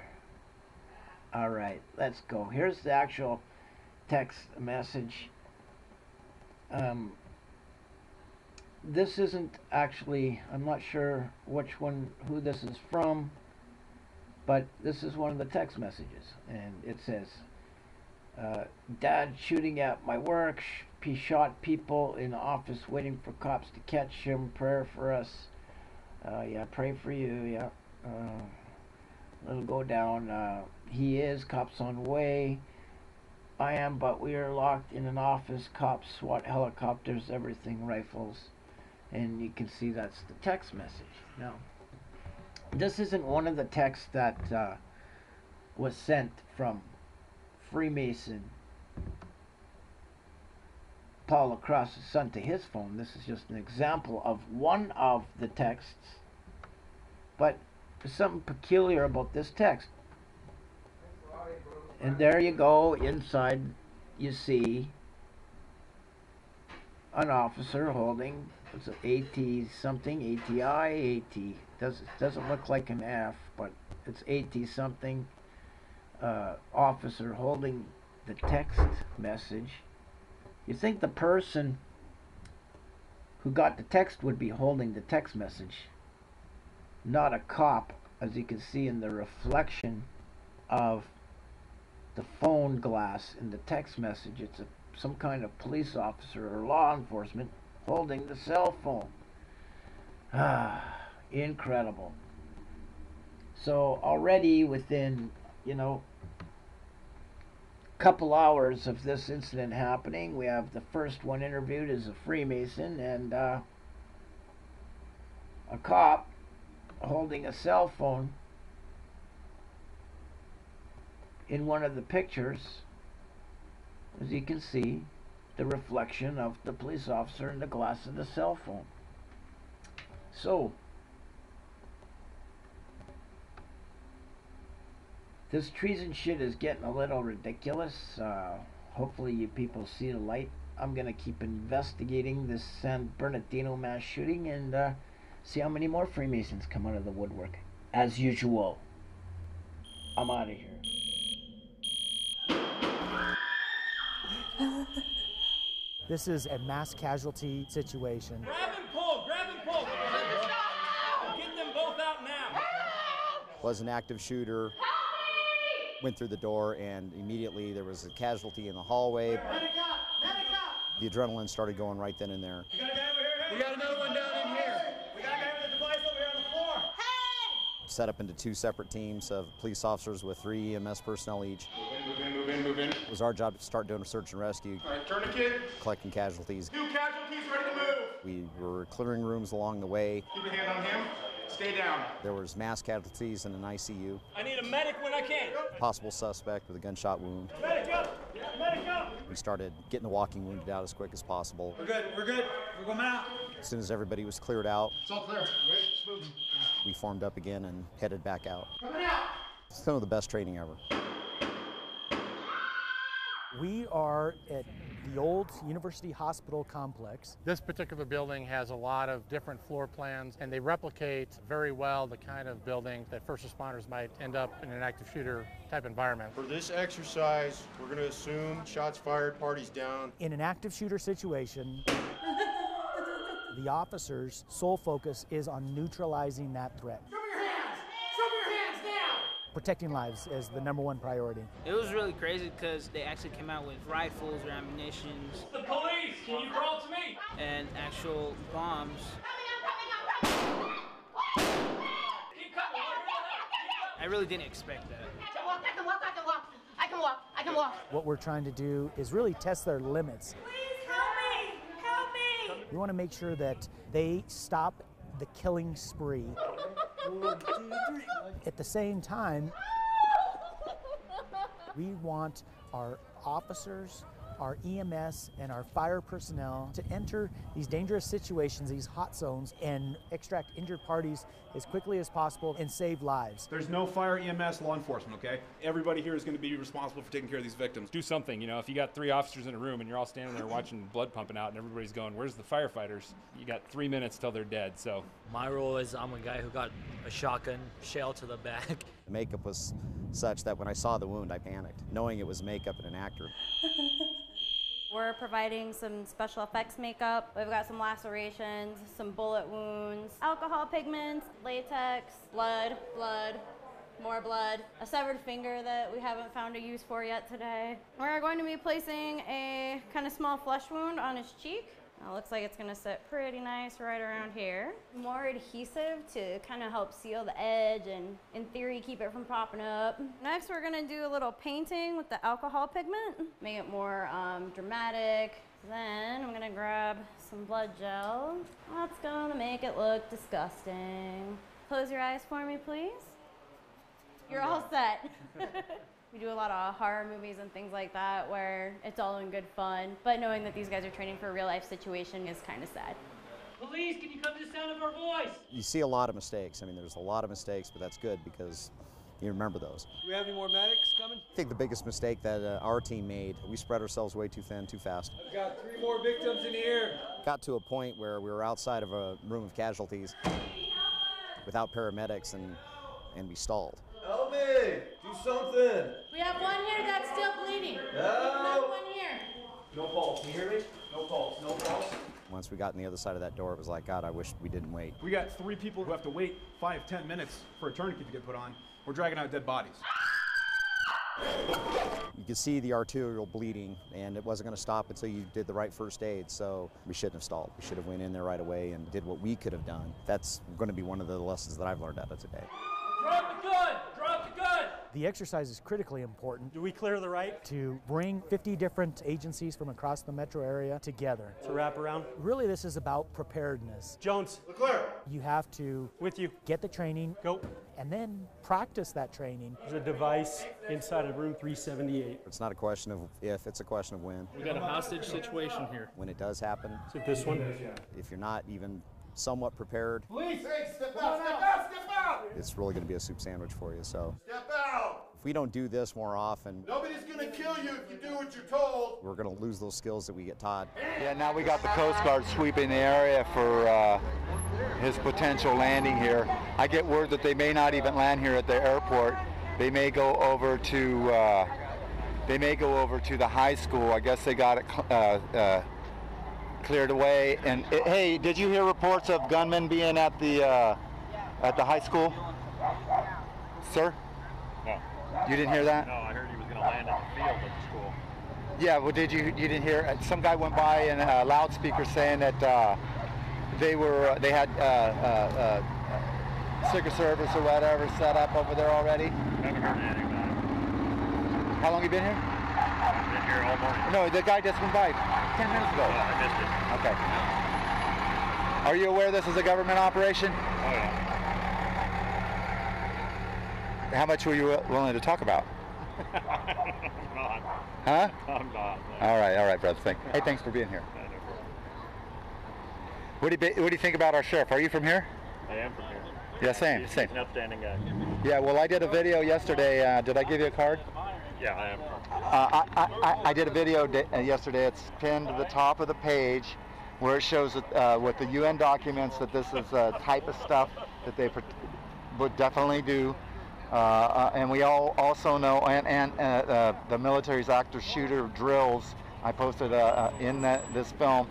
Alright, let's go. Here's the actual text message. This isn't actually, I'm not sure who this is from, but this is one of the text messages, and it says, Dad shooting at my work. He shot people in the office waiting for cops to catch him. Prayer for us. Yeah, pray for you. Yeah. It'll go down. He is. Cops on way. I am, but we are locked in an office. Cops, SWAT helicopters, everything, rifles. And you can see that's the text message. Now, this isn't one of the texts that was sent from Freemason Paul Lacrosse's son to his phone. This is just an example of one of the texts. But there's something peculiar about this text. And there you go. Inside you see an officer holding, it's an AT something, ATI, AT. Doesn't look like an F, but it's AT something. Officer holding the text message. You think the person who got the text would be holding the text message, not a cop, as you can see in the reflection of the phone glass in the text message. It's some kind of police officer or law enforcement holding the cell phone. Incredible. So already within, couple hours of this incident happening, we have the first one interviewed as a Freemason, and a cop holding a cell phone. In one of the pictures, as you can see, the reflection of the police officer in the glass of the cell phone. So this treason shit is getting a little ridiculous. Hopefully you people see the light. I'm going to keep investigating this San Bernardino mass shooting and see how many more Freemasons come out of the woodwork. As usual, I'm out of here. This is a mass casualty situation. Grab and pull! Get them both out now! Was an active shooter. Went through the door, and immediately there was a casualty in the hallway. The adrenaline started going right then and there. We got another one down in here. We got a guy set up into 2 separate teams of police officers with 3 EMS personnel each. Move in. It was our job to start doing a search and rescue. All right, tourniquet. Collecting casualties. 2 casualties ready to move. We were clearing rooms along the way. Keep a hand on him. Stay down. There was mass casualties in an ICU. I need a medic when I can. Possible suspect with a gunshot wound. Medic up! Medic up! We started getting the walking wounded out as quick as possible. We're good. We're going out. As soon as everybody was cleared out, It's all clear. we formed up again and headed back out. Coming out! Some of the best training ever. We are at the old University Hospital complex. This particular building has a lot of different floor plans, and they replicate very well the kind of building that first responders might end up in an active shooter type environment. For this exercise, we're going to assume shots fired, parties down. In an active shooter situation, the officer's sole focus is on neutralizing that threat. Show me your hands! Show me your hands now! Protecting lives is the #1 priority. It was really crazy because they actually came out with rifles or ammunitions. The police! Can you crawl to me? And actual bombs. Keep coming! I really didn't expect that. I can walk. What we're trying to do is really test their limits. Please help me! Help me! We want to make sure that they stop the killing spree. 1, 2, 3. At the same time, we want our officers, our EMS, and our fire personnel to enter these dangerous situations, these hot zones, and extract injured parties as quickly as possible and save lives. There's no fire, EMS, law enforcement, okay? Everybody here is going to be responsible for taking care of these victims. Do something, you know, if you got 3 officers in a room and you're all standing there watching blood pumping out and everybody's going, where's the firefighters? You got 3 minutes till they're dead, so. My role is I'm a guy who got a shotgun shell to the back. The makeup was such that when I saw the wound, I panicked, knowing it was makeup and an actor. We're providing some special effects makeup. We've got some lacerations, some bullet wounds, alcohol pigments, latex, blood, more blood, a severed finger that we haven't found a use for yet today. We're going to be placing a kind of small flesh wound on his cheek. It looks like it's going to sit pretty nice right around here. More adhesive to kind of help seal the edge and, in theory, keep it from popping up. Next, we're going to do a little painting with the alcohol pigment, make it more dramatic. Then I'm going to grab some blood gel. That's going to make it look disgusting. Close your eyes for me, please. You're all set. We do a lot of horror movies and things like that where it's all in good fun, but knowing that these guys are training for a real life situation is kind of sad. Police, can you come to the sound of our voice? You see a lot of mistakes. I mean, there's a lot of mistakes, but that's good because you remember those. Do we have any more medics coming? I think the biggest mistake that our team made, we spread ourselves way too thin, too fast. I've got 3 more victims in here. Got to a point where we were outside of a room of casualties without paramedics and we stalled. Help me! Do something! We have one here that's still bleeding. No! One here. No pulse. Can you hear me? No pulse. No pulse. Once we got on the other side of that door, it was like, God, I wish we didn't wait. We got 3 people who have to wait 5-10 minutes for a tourniquet to get put on. We're dragging out dead bodies. You could see the arterial bleeding, and it wasn't going to stop until you did the right first aid, so we shouldn't have stalled. We should have went in there right away and did what we could have done. That's going to be one of the lessons that I've learned out of today. Drop the gun! Drop the gun! The exercise is critically important. Do we clear the right? To bring 50 different agencies from across the metro area together. To wrap around? Really, this is about preparedness. Jones. Leclerc. You have to With you. Get the training. Go. And then practice that training. There's a device inside of room 378. It's not a question of if, it's a question of when. We got a hostage situation here. When it does happen. Is it this one? If you're not even somewhat prepared, Police! Hey, step out! Step out! Step out! it's really going to be a soup sandwich for you. So Step out! if we don't do this more often, Nobody's going to kill you if you do what you're told. we're going to lose those skills that we get taught. Yeah, now we got the Coast Guard sweeping the area for his potential landing here. I get word that they may not even land here at the airport. They may go over to the high school. I guess they got it cleared away. And hey, did you hear reports of gunmen being at the high school, sir? No. You didn't hear that? No, I heard he was going to land at the field at the school. Yeah, well, you didn't hear? Some guy went by in a loudspeaker saying that they had Secret Service or whatever set up over there already? Haven't heard anything about it. How long you been here? I've been here all morning. No, the guy just went by 10 minutes ago. I missed it. Okay. Are you aware this is a government operation? Oh, yeah. How much were you willing to talk about? I'm not. Huh? I'm not. All right, brother. Hey, thanks for being here. What do you think about our sheriff? Are you from here? I am from here. Yeah, same. He's an upstanding guy. Yeah, well, I did a video yesterday. Did I give you a card? Yeah, I am. I did a video yesterday. It's pinned to the top of the page where it shows with the UN documents that this is a type of stuff that they would definitely do. And we all also know, and the military's active shooter drills, I posted in this film,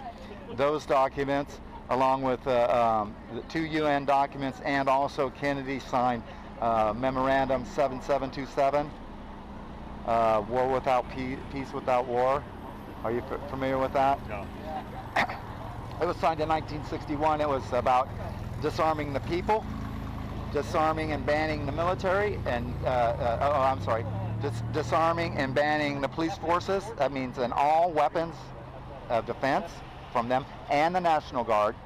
those documents, along with the 2 UN documents, and also Kennedy signed Memorandum 7727, War Without Peace Without War. Are you familiar with that? No. It was signed in 1961. It was about disarming the people, disarming and banning the military, and disarming and banning the police forces. That means in all weapons of defense from them, and the National Guard,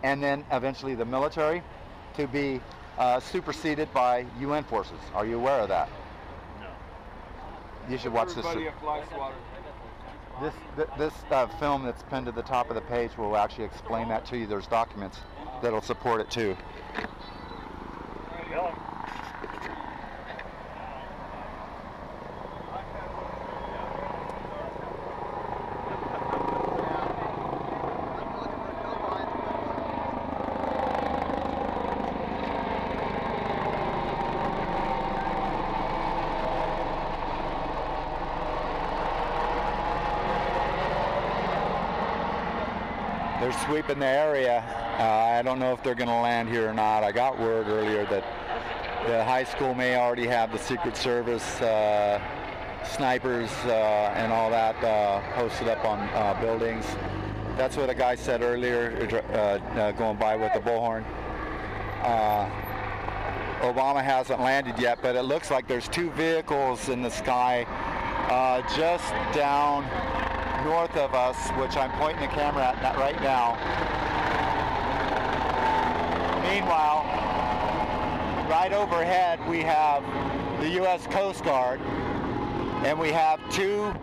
and then eventually the military, to be superseded by UN forces. Are you aware of that? No. You should watch this. This film that's pinned to the top of the page will actually explain that to you. There's documents that'll support it too. Hello. They're sweeping the area. I don't know if they're going to land here or not. I got word earlier that the high school may already have the Secret Service snipers and all that posted up on buildings. That's what a guy said earlier, going by with the bullhorn. Obama hasn't landed yet, but it looks like there's 2 vehicles in the sky just down north of us, which I'm pointing the camera at right now. Meanwhile, right overhead we have the U.S. Coast Guard, and we have 2,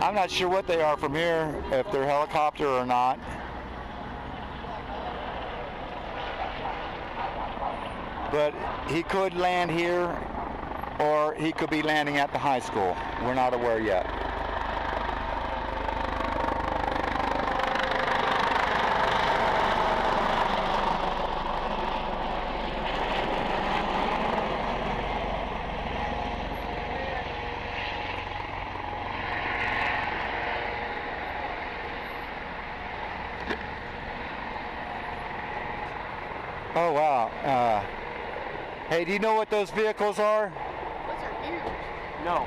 I'm not sure what they are from here, if they're helicopter or not. But he could land here, or he could be landing at the high school. We're not aware yet. Oh, wow. Hey, do you know what those vehicles are? No.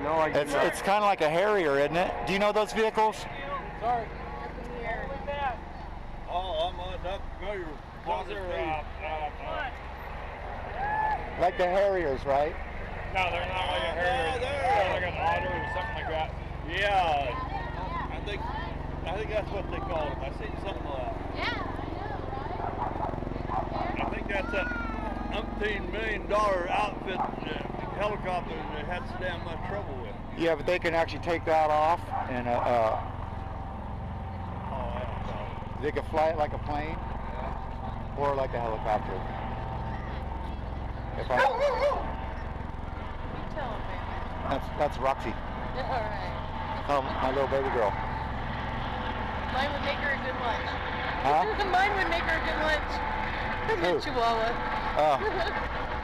No, I do not. It's kind of like a Harrier, isn't it? Do you know those vehicles? Sorry. Oh, I'm not familiar with Like the Harriers, right? No, they're not like a Harrier. They're like an Otter or something like that. Yeah. I think that's what they call them. I seen something like that. Yeah, I know, right? I think that's a $umpteen million outfit helicopter that they had so damn much trouble with. Yeah, but they can actually take that off, and they can fly it like a plane or like a helicopter. If that's Roxy. All right. Oh, my little baby girl. Mine would make her a good lunch. Huh? Mine would make her a good lunch. Who? The Chihuahua. Oh.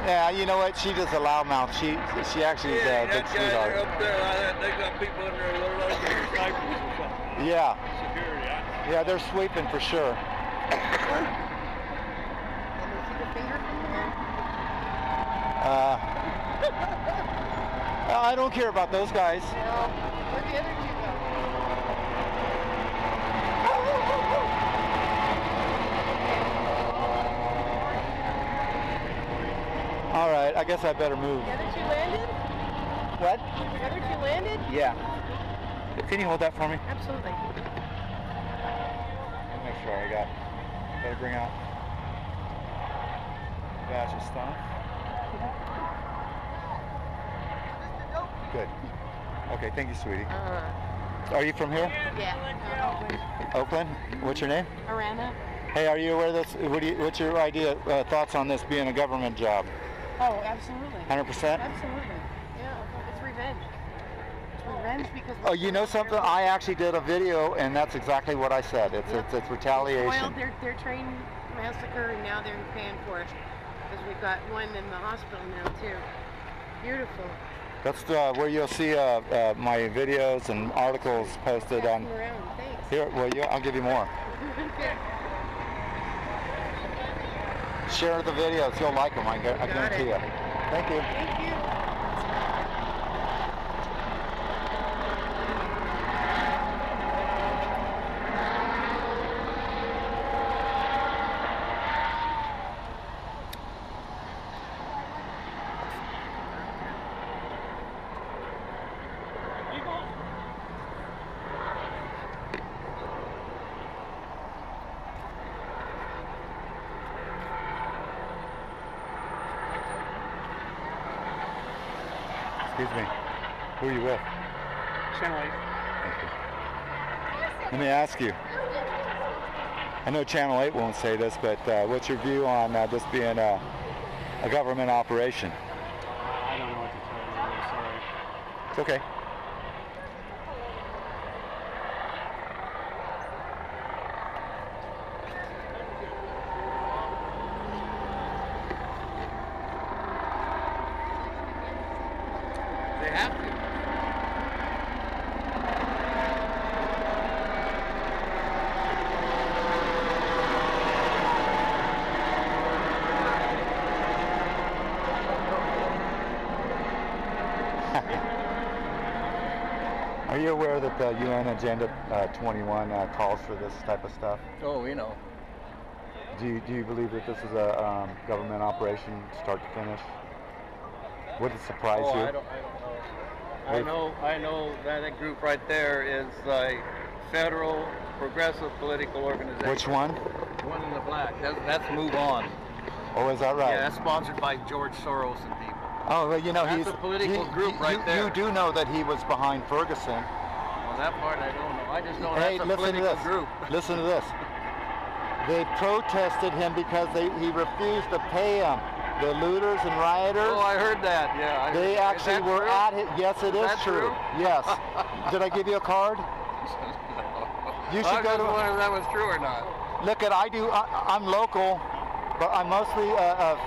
Yeah, you know what? She just a loudmouth. She actually is a big sweetheart. Up there, they got people in there, they're like snipers or something. Yeah. Security, Yeah, they're sweeping for sure. I don't care about those guys. Where'd the other two go? All right, I guess I better move. The other two landed? What? The other two landed? Yeah. Can you hold that for me? Absolutely. Let me make sure I got. Better bring out batch of stuff. Good. Okay, thank you, sweetie. Are you from here? Yeah. Oakland? What's your name? Arana. Hey, are you aware of this? What's your thoughts on this being a government job? Oh, absolutely. 100%? Absolutely. Yeah, it's revenge. It's revenge because. Oh, you know something? I actually did a video, and that's exactly what I said. It's retaliation. Well, their train massacre, and now they're paying for it because we've got one in the hospital now too. Beautiful. That's where you'll see my videos and articles posted on. Around. Thanks. Here, well, I'll give you more. Share the videos. You'll like them. I guarantee you. Thank you. Thank you. Excuse me. Who are you with? Channel 8. Thank you. Let me ask you. I know Channel 8 won't say this, but what's your view on this being a government operation? I don't know what to tell you. I'm sorry. It's okay. They have to. Are you aware that the UN Agenda 21 calls for this type of stuff? Oh, we know. Do you believe that this is a government operation, start to finish? Would it surprise you? I don't know. I know that group right there is a federal progressive political organization. Which one? One in the black. That's Move On. Oh, is that right? Yeah, that's sponsored by George Soros and people. Oh, well, you know, that's a political group right there. You do know that he was behind Ferguson. Well, that part I don't know. I just know Hey, that's a political group. Listen to this. They protested him because he refused to pay them. The looters and rioters. Oh, I heard that. Yeah. They actually were at it. Yes, it is true. Yes. Did I give you a card? You should go to. I wonder if that was true or not. Look, I'm local, but I'm mostly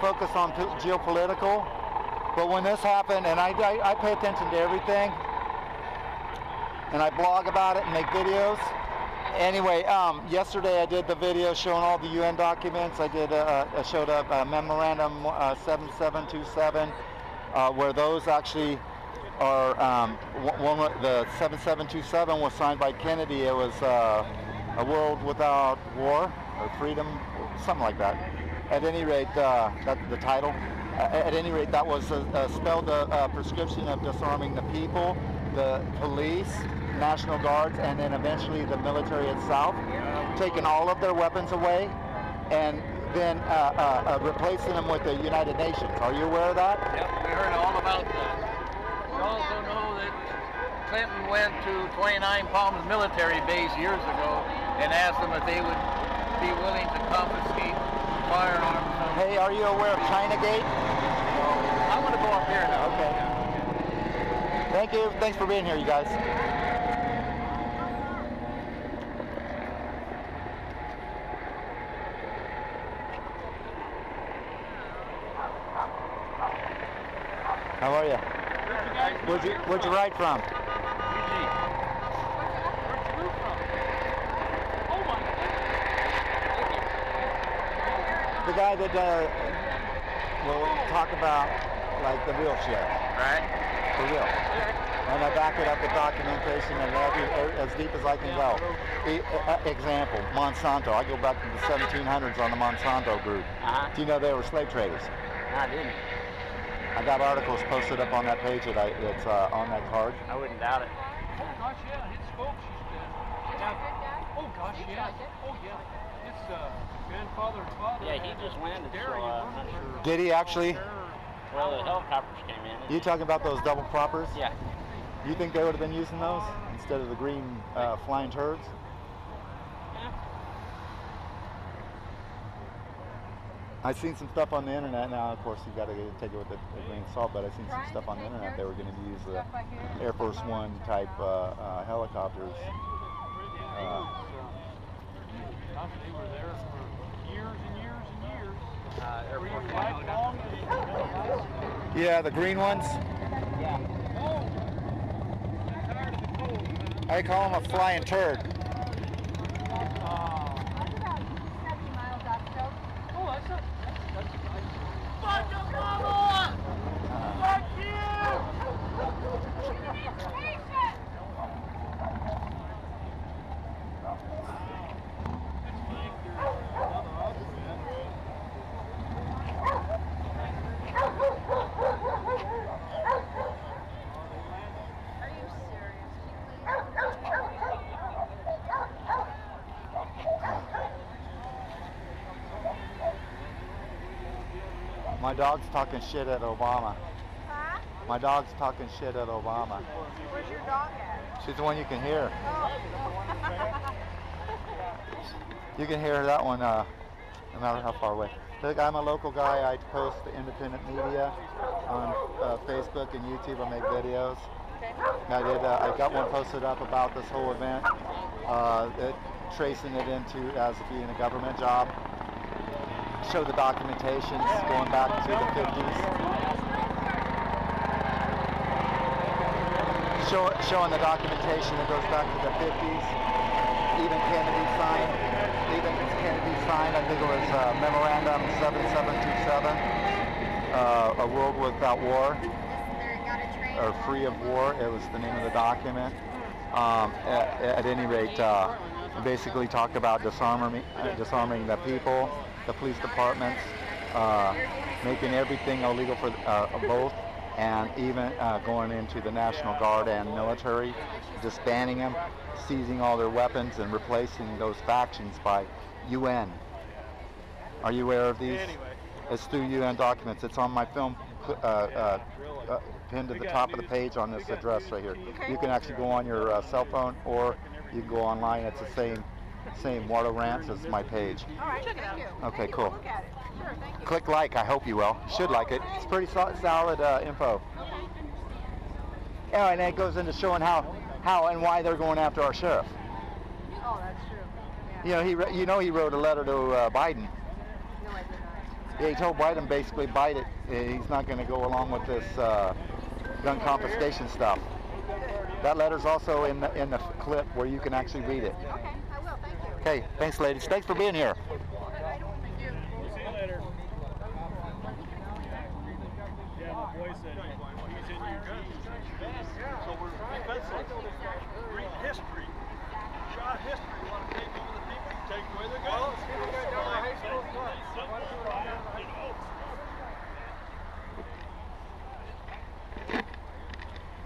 focused on geopolitical. But when this happened, and I pay attention to everything, and I blog about it and make videos. Anyway, yesterday I did the video showing all the UN documents. I showed up Memorandum 7727, where those actually are, the 7727 was signed by Kennedy. It was a world without war, or freedom, something like that. At any rate, that's the title. At any rate, that was spelled a prescription of disarming the people, the police, National Guards, and then eventually the military itself, taking all of their weapons away, and then replacing them with the United Nations. Are you aware of that? Yep, we heard all about that. We also know that Clinton went to 29 Palms military base years ago and asked them if they would be willing to confiscate firearms. Hey, are you aware of Chinagate? I want to go up here now. Okay. Thank you. Thanks for being here, you guys. How are you? Where'd you ride from? The guy that will talk about like the real shit. Right. For real. And I back it up with documentation and as deep as I can go. Example, Monsanto. I go back to the 1700s on the Monsanto group. Do you know they were slave traders? I didn't. I got articles posted up on that page that's on that card. I wouldn't doubt it. Oh gosh, yeah, his scope she's oh gosh, yeah. Oh yeah. His grandfather and father. Yeah, he just landed, so I'm not sure. Did he actually? Well, the helicopters came in. You talking about those double proppers? Yeah. You think they would have been using those instead of the green flying turds? Yeah. I've seen some stuff on the internet. Now, of course, you got to take it with a grain of salt, but I've seen some stuff on the internet. They were going to use the Air Force One type helicopters. They were there for years and years and years. Air Were you Force quite One. long? Yeah, the green ones. Yeah. I call them a flying turd. My dog's talking shit at Obama. Huh? My dog's talking shit at Obama. Where's your dog at? She's the one you can hear. Oh. You can hear that one no matter how far away. Look, I'm a local guy. I post independent media on Facebook and YouTube. I make videos. I got one posted up about this whole event, tracing it into as being a government job. Show the documentations going back to the 50s. Showing the documentation that goes back to the 50s. Even Kennedy signed, I think it was Memorandum 7727, A World Without War, or Free of War, it was the name of the document. At any rate, basically talked about disarming the people, the police departments, making everything illegal for both, and even going into the National Guard and military, disbanding them, seizing all their weapons, and replacing those factions by UN. Are you aware of these? It's through UN documents. It's on my film pinned to the top of the page on this address right here. You can actually go on your cell phone, or you can go online. It's the same Water Rants as my page. All right, check it out. Okay, cool. Look at it. Sure, thank you. Click like. I hope you will. Should like it. It's pretty solid info. Yeah, and it goes into showing how and why they're going after our sheriff. Oh, that's true. Yeah. He wrote a letter to Biden. No, I did not. Yeah, he told Biden basically Biden he's not going to go along with this gun confiscation stuff. That letter's also in the clip where you can actually read it. Okay, I will. Thank you. Okay, thanks, ladies. Thanks for being here. Thank you. See you later. Yeah, my boy said he's in Eugene. So we're read history. Shot history. You want to take over the people, you take away their guns.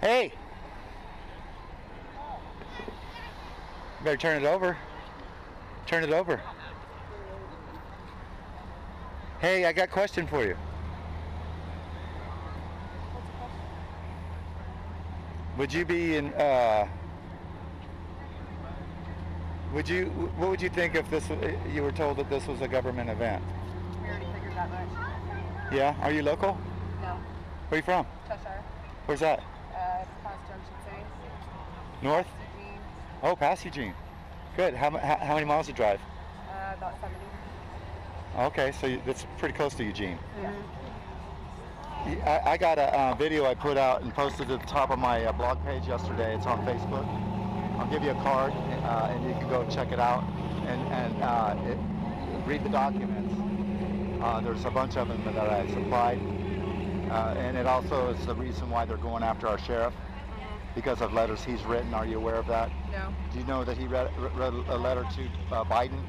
Hey! Better turn it over. Turn it over. Hey, I got a question for you. Would you be in, what would you think if you were told that this was a government event? We already figured that much. Yeah? Are you local? No. Where are you from? Cheshire. Where's that? It's past Junction City. North? Eugene. Oh, past Eugene. Good. How many miles to drive? About 70. Okay, so that's pretty close to Eugene. Yeah. I got a video I put out and posted at the top of my blog page yesterday. It's on Facebook. I'll give you a card, and you can go check it out and read the documents. There's a bunch of them that I supplied, and it also is the reason why they're going after our sheriff, because of letters he's written. Are you aware of that? No. Do you know that he read a letter to Biden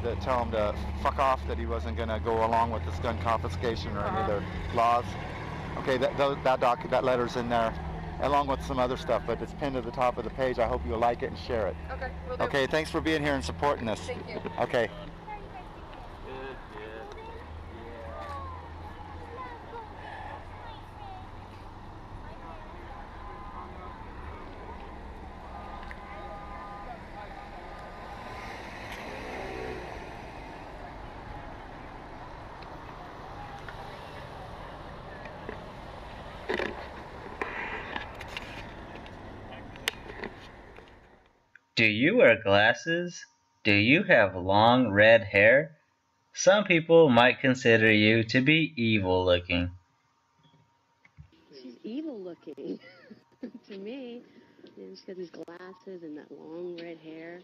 that tell him to fuck off, that he wasn't going to go along with this gun confiscation or any of their laws? Okay, that letter's in there, along with some other stuff, but it's pinned to the top of the page. I hope you'll like it and share it. Okay, will do. Okay, thanks for being here and supporting us. Thank you. Okay. Do you wear glasses? Do you have long red hair? Some people might consider you to be evil looking. She's evil looking to me. You know, she's got these glasses and that long red hair.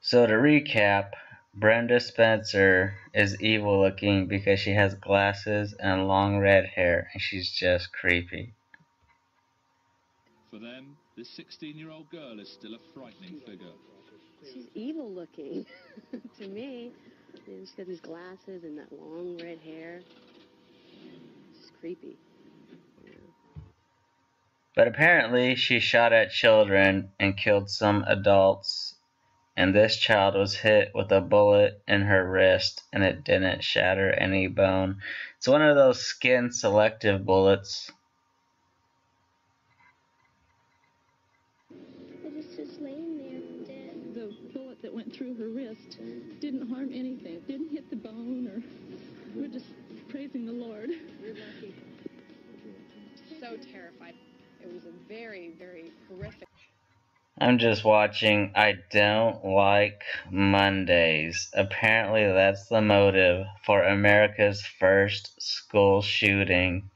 So to recap, Brenda Spencer is evil looking because she has glasses and long red hair, and she's just creepy. For them, this 16-year-old girl is still a frightening figure. She's evil looking to me. You know, she's got these glasses and that long red hair. She's creepy. But apparently she shot at children and killed some adults, and this child was hit with a bullet in her wrist and it didn't shatter any bone. It's one of those skin selective bullets. Just laying there dead. The bullet that went through her wrist didn't harm anything. It didn't hit the bone, or we're just praising the Lord. You're lucky. So terrified. It was a very, very horrific. I'm just watching I Don't Like Mondays. Apparently that's the motive for America's first school shooting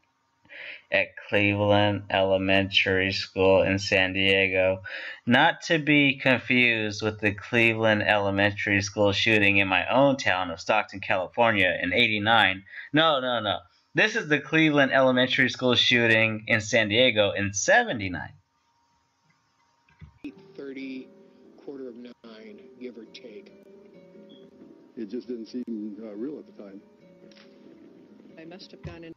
at Cleveland Elementary School in San Diego. Not to be confused with the Cleveland Elementary School shooting in my own town of Stockton, California in '89. No. This is the Cleveland Elementary School shooting in San Diego in '79. 8:30, 9:15, give or take. It just didn't seem real at the time. I must have gone in.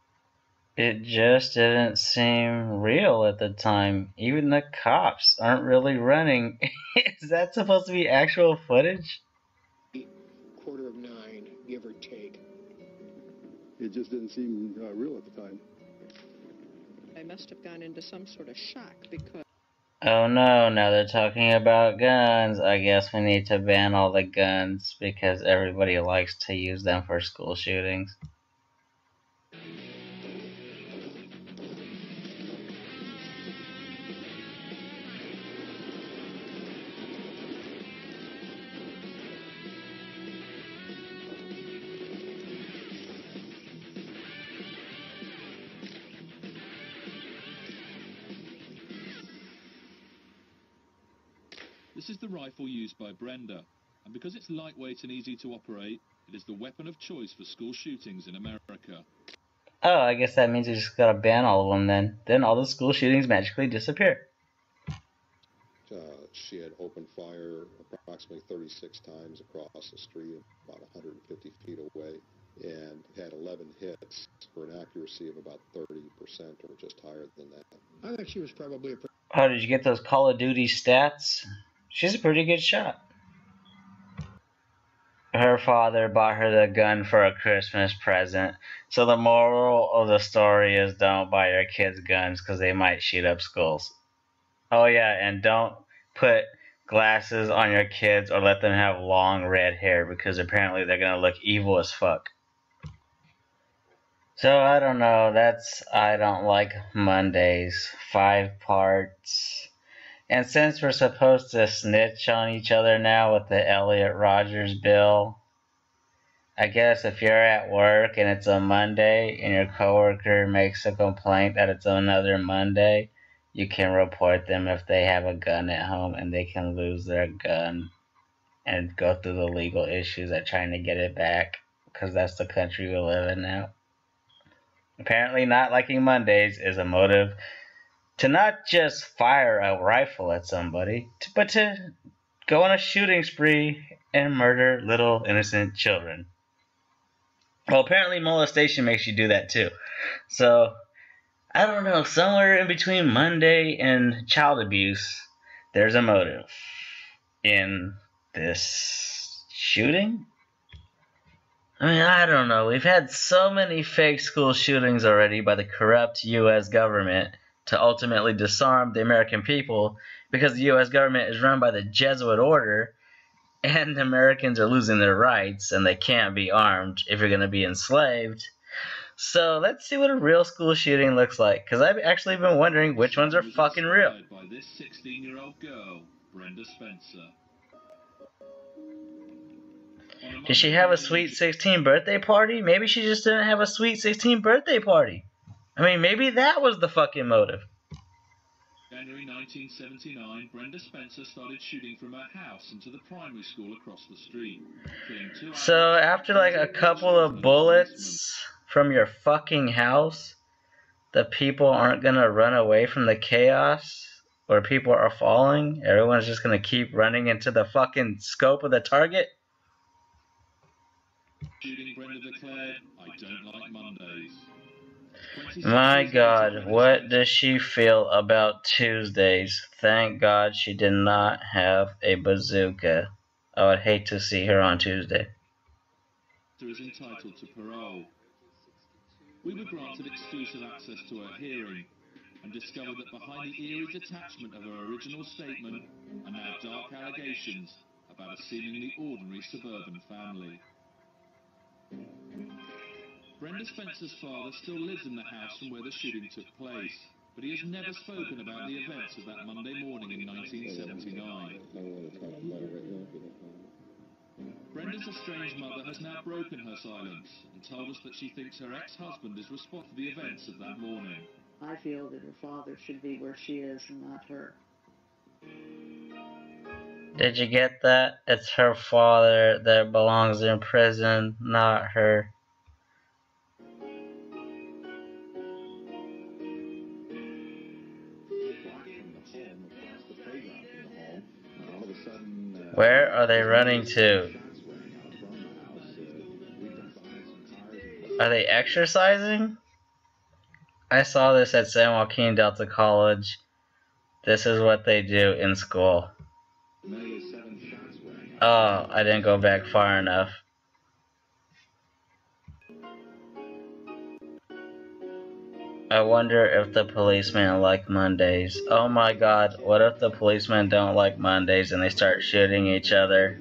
It just didn't seem real at the time. Even the cops aren't really running. Is that supposed to be actual footage? 9:15, give or take. It just didn't seem real at the time. I must have gone into some sort of shock because. Oh no, now they're talking about guns. I guess we need to ban all the guns because everybody likes to use them for school shootings. This is the rifle used by Brenda, and because it's lightweight and easy to operate, it is the weapon of choice for school shootings in America. Oh, I guess that means we just gotta ban all of them then. Then all the school shootings magically disappear. She had opened fire approximately 36 times across the street, about 150 feet away, and had 11 hits for an accuracy of about 30% or just higher than that. I think she was probably a... Oh, did you get those Call of Duty stats? She's a pretty good shot. Her father bought her the gun for a Christmas present. So the moral of the story is don't buy your kids guns because they might shoot up schools. Oh yeah, and don't put glasses on your kids or let them have long red hair because apparently they're going to look evil as fuck. So I don't know, that's I Don't Like Mondays. 5 parts. And since we're supposed to snitch on each other now with the Elliot Rogers bill, I guess if you're at work and it's a Monday and your coworker makes a complaint that it's another Monday, you can report them if they have a gun at home and they can lose their gun and go through the legal issues of trying to get it back because that's the country we live in now. Apparently not liking Mondays is a motive to not just fire a rifle at somebody, but to go on a shooting spree and murder little innocent children. Well, apparently molestation makes you do that too. So, I don't know, somewhere in between Monday and child abuse, there's a motive in this shooting? I mean, I don't know. We've had so many fake school shootings already by the corrupt U.S. government to ultimately disarm the American people because the U.S. government is run by the Jesuit order and Americans are losing their rights and they can't be armed if you're going to be enslaved. So let's see what a real school shooting looks like, because I've actually been wondering which ones are fucking real. By this 16-year-old girl, Brenda Spencer. Did she have a sweet 16 birthday party? Maybe she just didn't have a sweet 16 birthday party. I mean, maybe that was the fucking motive. January 1979, Brenda Spencer started shooting from her house into the primary school across the street. So after like a couple of bullets from your fucking house, the people aren't gonna run away from the chaos where people are falling? Everyone's just gonna keep running into the fucking scope of the target? Shooting, Brenda declared, "I don't like Mondays." My God, what does she feel about Tuesdays? Thank God she did not have a bazooka. I would hate to see her on Tuesday. Is entitled to parole. We were granted exclusive access to her hearing and discovered that behind the eerie detachment of her original statement are now dark allegations about a seemingly ordinary suburban family. Brenda Spencer's father still lives in the house from where the shooting took place, but he has never spoken about the events of that Monday morning in 1979. Brenda's estranged mother has now broken her silence and told us that she thinks her ex-husband is responsible for the events of that morning. I feel that her father should be where she is and not her. Did you get that? It's her father that belongs in prison, not her. Where are they running to? Are they exercising? I saw this at San Joaquin Delta College. This is what they do in school. Oh, I didn't go back far enough. I wonder if the policemen like Mondays. Oh my God, what if the policemen don't like Mondays and they start shooting each other?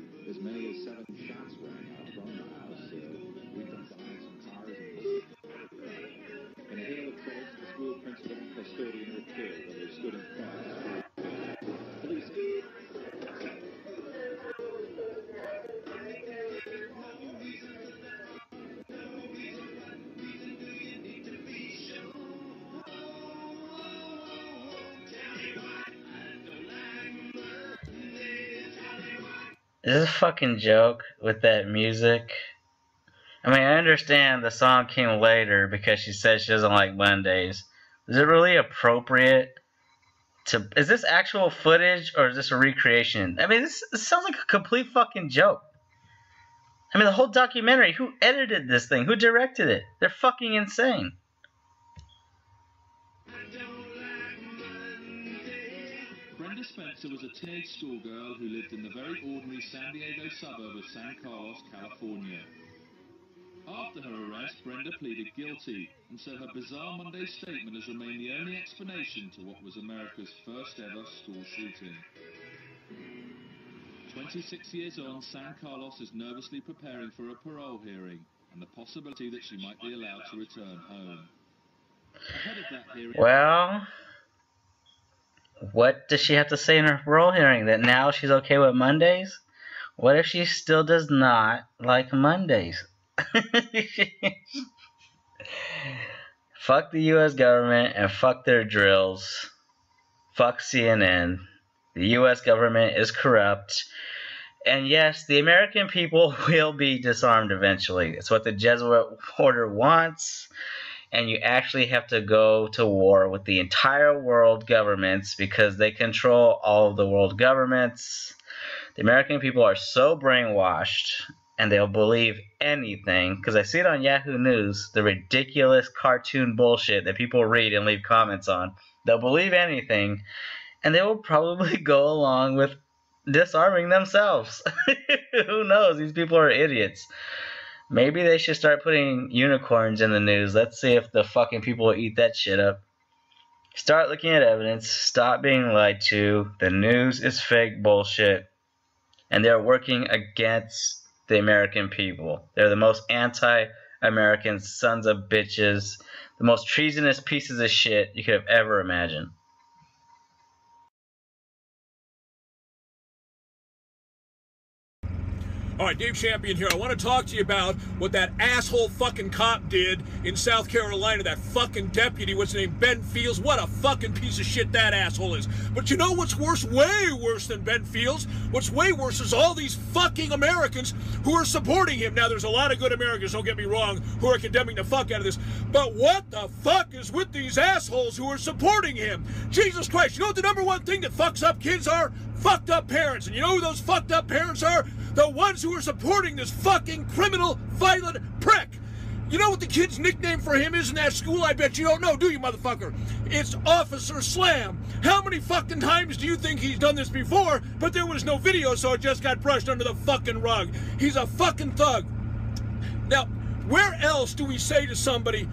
Is this a fucking joke with that music? I mean, I understand the song came later because she said she doesn't like Mondays. Is it really appropriate to... Is this actual footage or is this a recreation? I mean, this sounds like a complete fucking joke. I mean, the whole documentary, who edited this thing? Who directed it? They're fucking insane. Brenda Spencer was a teenage schoolgirl who lived in the very ordinary San Diego suburb of San Carlos, California. After her arrest, Brenda pleaded guilty, and so her bizarre Monday statement has remained the only explanation to what was America's first ever school shooting. 26 years on, San Carlos is nervously preparing for a parole hearing and the possibility that she might be allowed to return home. Ahead of that hearing... Well, what does she have to say in her parole hearing? That now she's okay with Mondays? What if she still does not like Mondays? Fuck the U.S. government and fuck their drills. Fuck CNN. The U.S. government is corrupt. And yes, the American people will be disarmed eventually. It's what the Jesuit order wants. And you actually have to go to war with the entire world governments because they control all of the world governments. The American people are so brainwashed and they'll believe anything, because I see it on Yahoo News, the ridiculous cartoon bullshit that people read and leave comments on. They'll believe anything, and they will probably go along with disarming themselves. Who knows? These people are idiots. Maybe they should start putting unicorns in the news. Let's see if the fucking people will eat that shit up. Start looking at evidence. Stop being lied to. The news is fake bullshit. And they're working against the American people. They're the most anti-American sons of bitches. The most treasonous pieces of shit you could have ever imagined. All right, Dave Champion here. I want to talk to you about what that asshole fucking cop did in South Carolina. That fucking deputy, what's his name, Ben Fields. What a fucking piece of shit that asshole is. But you know what's worse, way worse than Ben Fields? What's way worse is all these fucking Americans who are supporting him. Now, there's a lot of good Americans, don't get me wrong, who are condemning the fuck out of this. But what the fuck is with these assholes who are supporting him? Jesus Christ, you know what the number one thing that fucks up kids are? Fucked up parents. And you know who those fucked up parents are? The ones who are supporting this fucking criminal, violent prick. You know what the kid's nickname for him is in that school? I bet you don't know, do you, motherfucker? It's Officer Slam. How many fucking times do you think he's done this before? But there was no video, so it just got brushed under the fucking rug. He's a fucking thug. Now, where else do we say to somebody,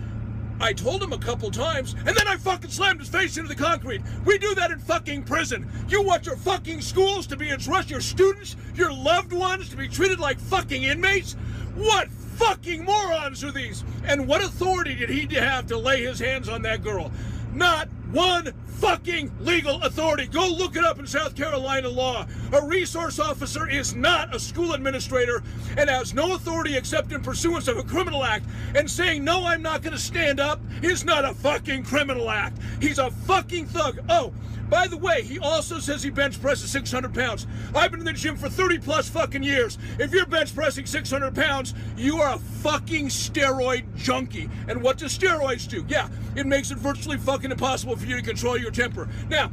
I told him a couple times, and then I fucking slammed his face into the concrete? We do that in fucking prison. You want your fucking schools to be entrusted, your students, your loved ones to be treated like fucking inmates? What fucking morons are these? And what authority did he have to lay his hands on that girl? Not one fucking legal authority. Go look it up in South Carolina law. A resource officer is not a school administrator and has no authority except in pursuance of a criminal act. And saying, no, I'm not going to stand up is not a fucking criminal act. He's a fucking thug. Oh, by the way, he also says he bench presses 600 pounds. I've been in the gym for 30 plus fucking years. If you're bench pressing 600 pounds, you are a fucking steroid junkie. And what do steroids do? Yeah, it makes it virtually fucking impossible for you to control your temper. Now,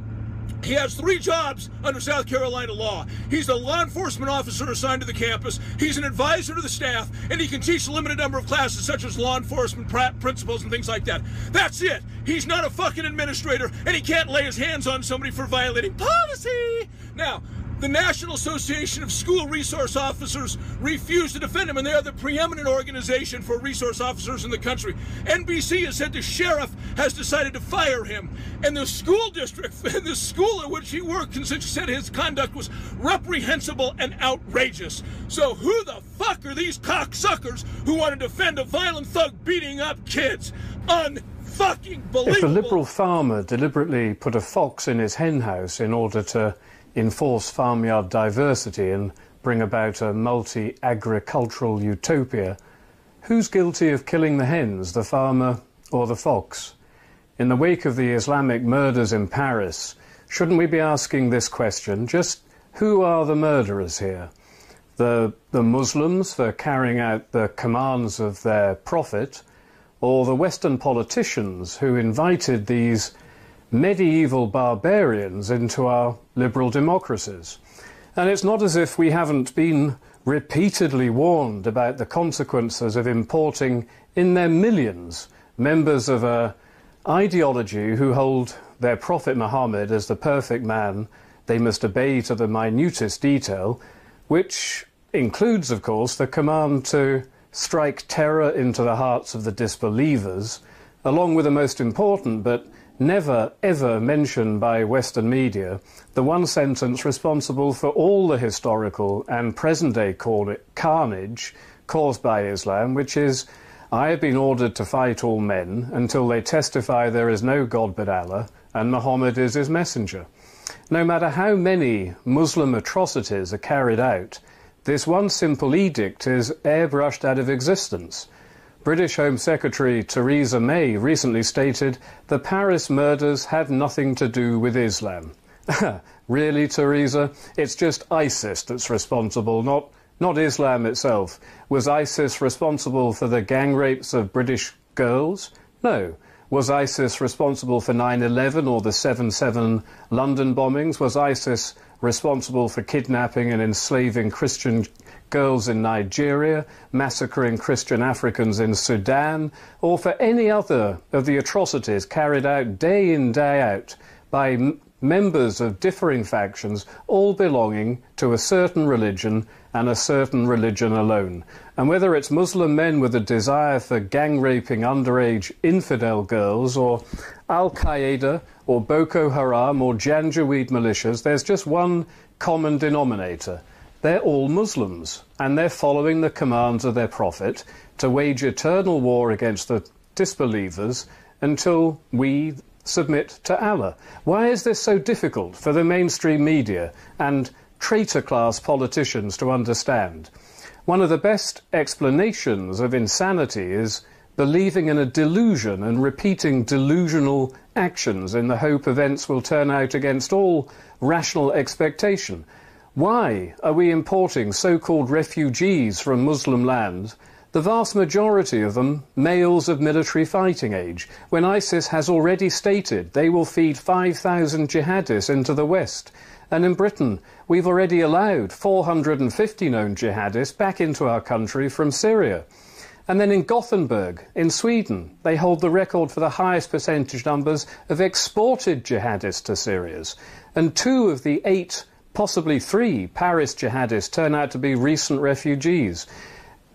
he has 3 jobs under South Carolina law. He's a law enforcement officer assigned to the campus. He's an advisor to the staff, and he can teach a limited number of classes such as law enforcement principles and things like that. That's it. He's not a fucking administrator, and he can't lay his hands on somebody for violating policy. Now, the National Association of School Resource Officers refused to defend him, and they are the preeminent organization for resource officers in the country. NBC has said the sheriff has decided to fire him, and the school district, the school in which he worked, said his conduct was reprehensible and outrageous. So who the fuck are these cocksuckers who want to defend a violent thug beating up kids? Unfucking believable. If a Liberal farmer deliberately put a fox in his hen house in order to enforce farmyard diversity and bring about a multi-agricultural utopia, who's guilty of killing the hens, the farmer or the fox? In the wake of the Islamic murders in Paris, shouldn't we be asking this question? Just who are the murderers here? The Muslims for carrying out the commands of their prophet, or the Western politicians who invited these medieval barbarians into our liberal democracies? And it's not as if we haven't been repeatedly warned about the consequences of importing in their millions members of an ideology who hold their prophet Muhammad as the perfect man they must obey to the minutest detail, which includes, of course, the command to strike terror into the hearts of the disbelievers, along with the most important but never ever mentioned by Western media, the one sentence responsible for all the historical and present-day carnage caused by Islam, which is, I have been ordered to fight all men until they testify there is no God but Allah and Muhammad is his messenger. No matter how many Muslim atrocities are carried out, this one simple edict is airbrushed out of existence. British Home Secretary Theresa May recently stated the Paris murders had nothing to do with Islam. Really, Theresa? It's just ISIS that's responsible, not Islam itself. Was ISIS responsible for the gang rapes of British girls? No. Was ISIS responsible for 9/11 or the 7/7 London bombings? Was ISIS responsible for kidnapping and enslaving Christian girls in Nigeria, massacring Christian Africans in Sudan, or for any other of the atrocities carried out day in, day out by members of differing factions, all belonging to a certain religion and a certain religion alone? And whether it's Muslim men with a desire for gang-raping underage infidel girls, or Al-Qaeda, or Boko Haram, or Janjaweed militias, there's just one common denominator. They're all Muslims, and they're following the commands of their prophet to wage eternal war against the disbelievers until we submit to Allah. Why is this so difficult for the mainstream media and traitor-class politicians to understand? One of the best explanations of insanity is believing in a delusion and repeating delusional actions in the hope events will turn out against all rational expectation. Why are we importing so-called refugees from Muslim lands, the vast majority of them males of military fighting age, when ISIS has already stated they will feed 5,000 jihadists into the West? And in Britain, we've already allowed 450 known jihadists back into our country from Syria. And then in Gothenburg, in Sweden, they hold the record for the highest percentage numbers of exported jihadists to Syria. And 2 of the 8, possibly 3, Paris jihadists turn out to be recent refugees.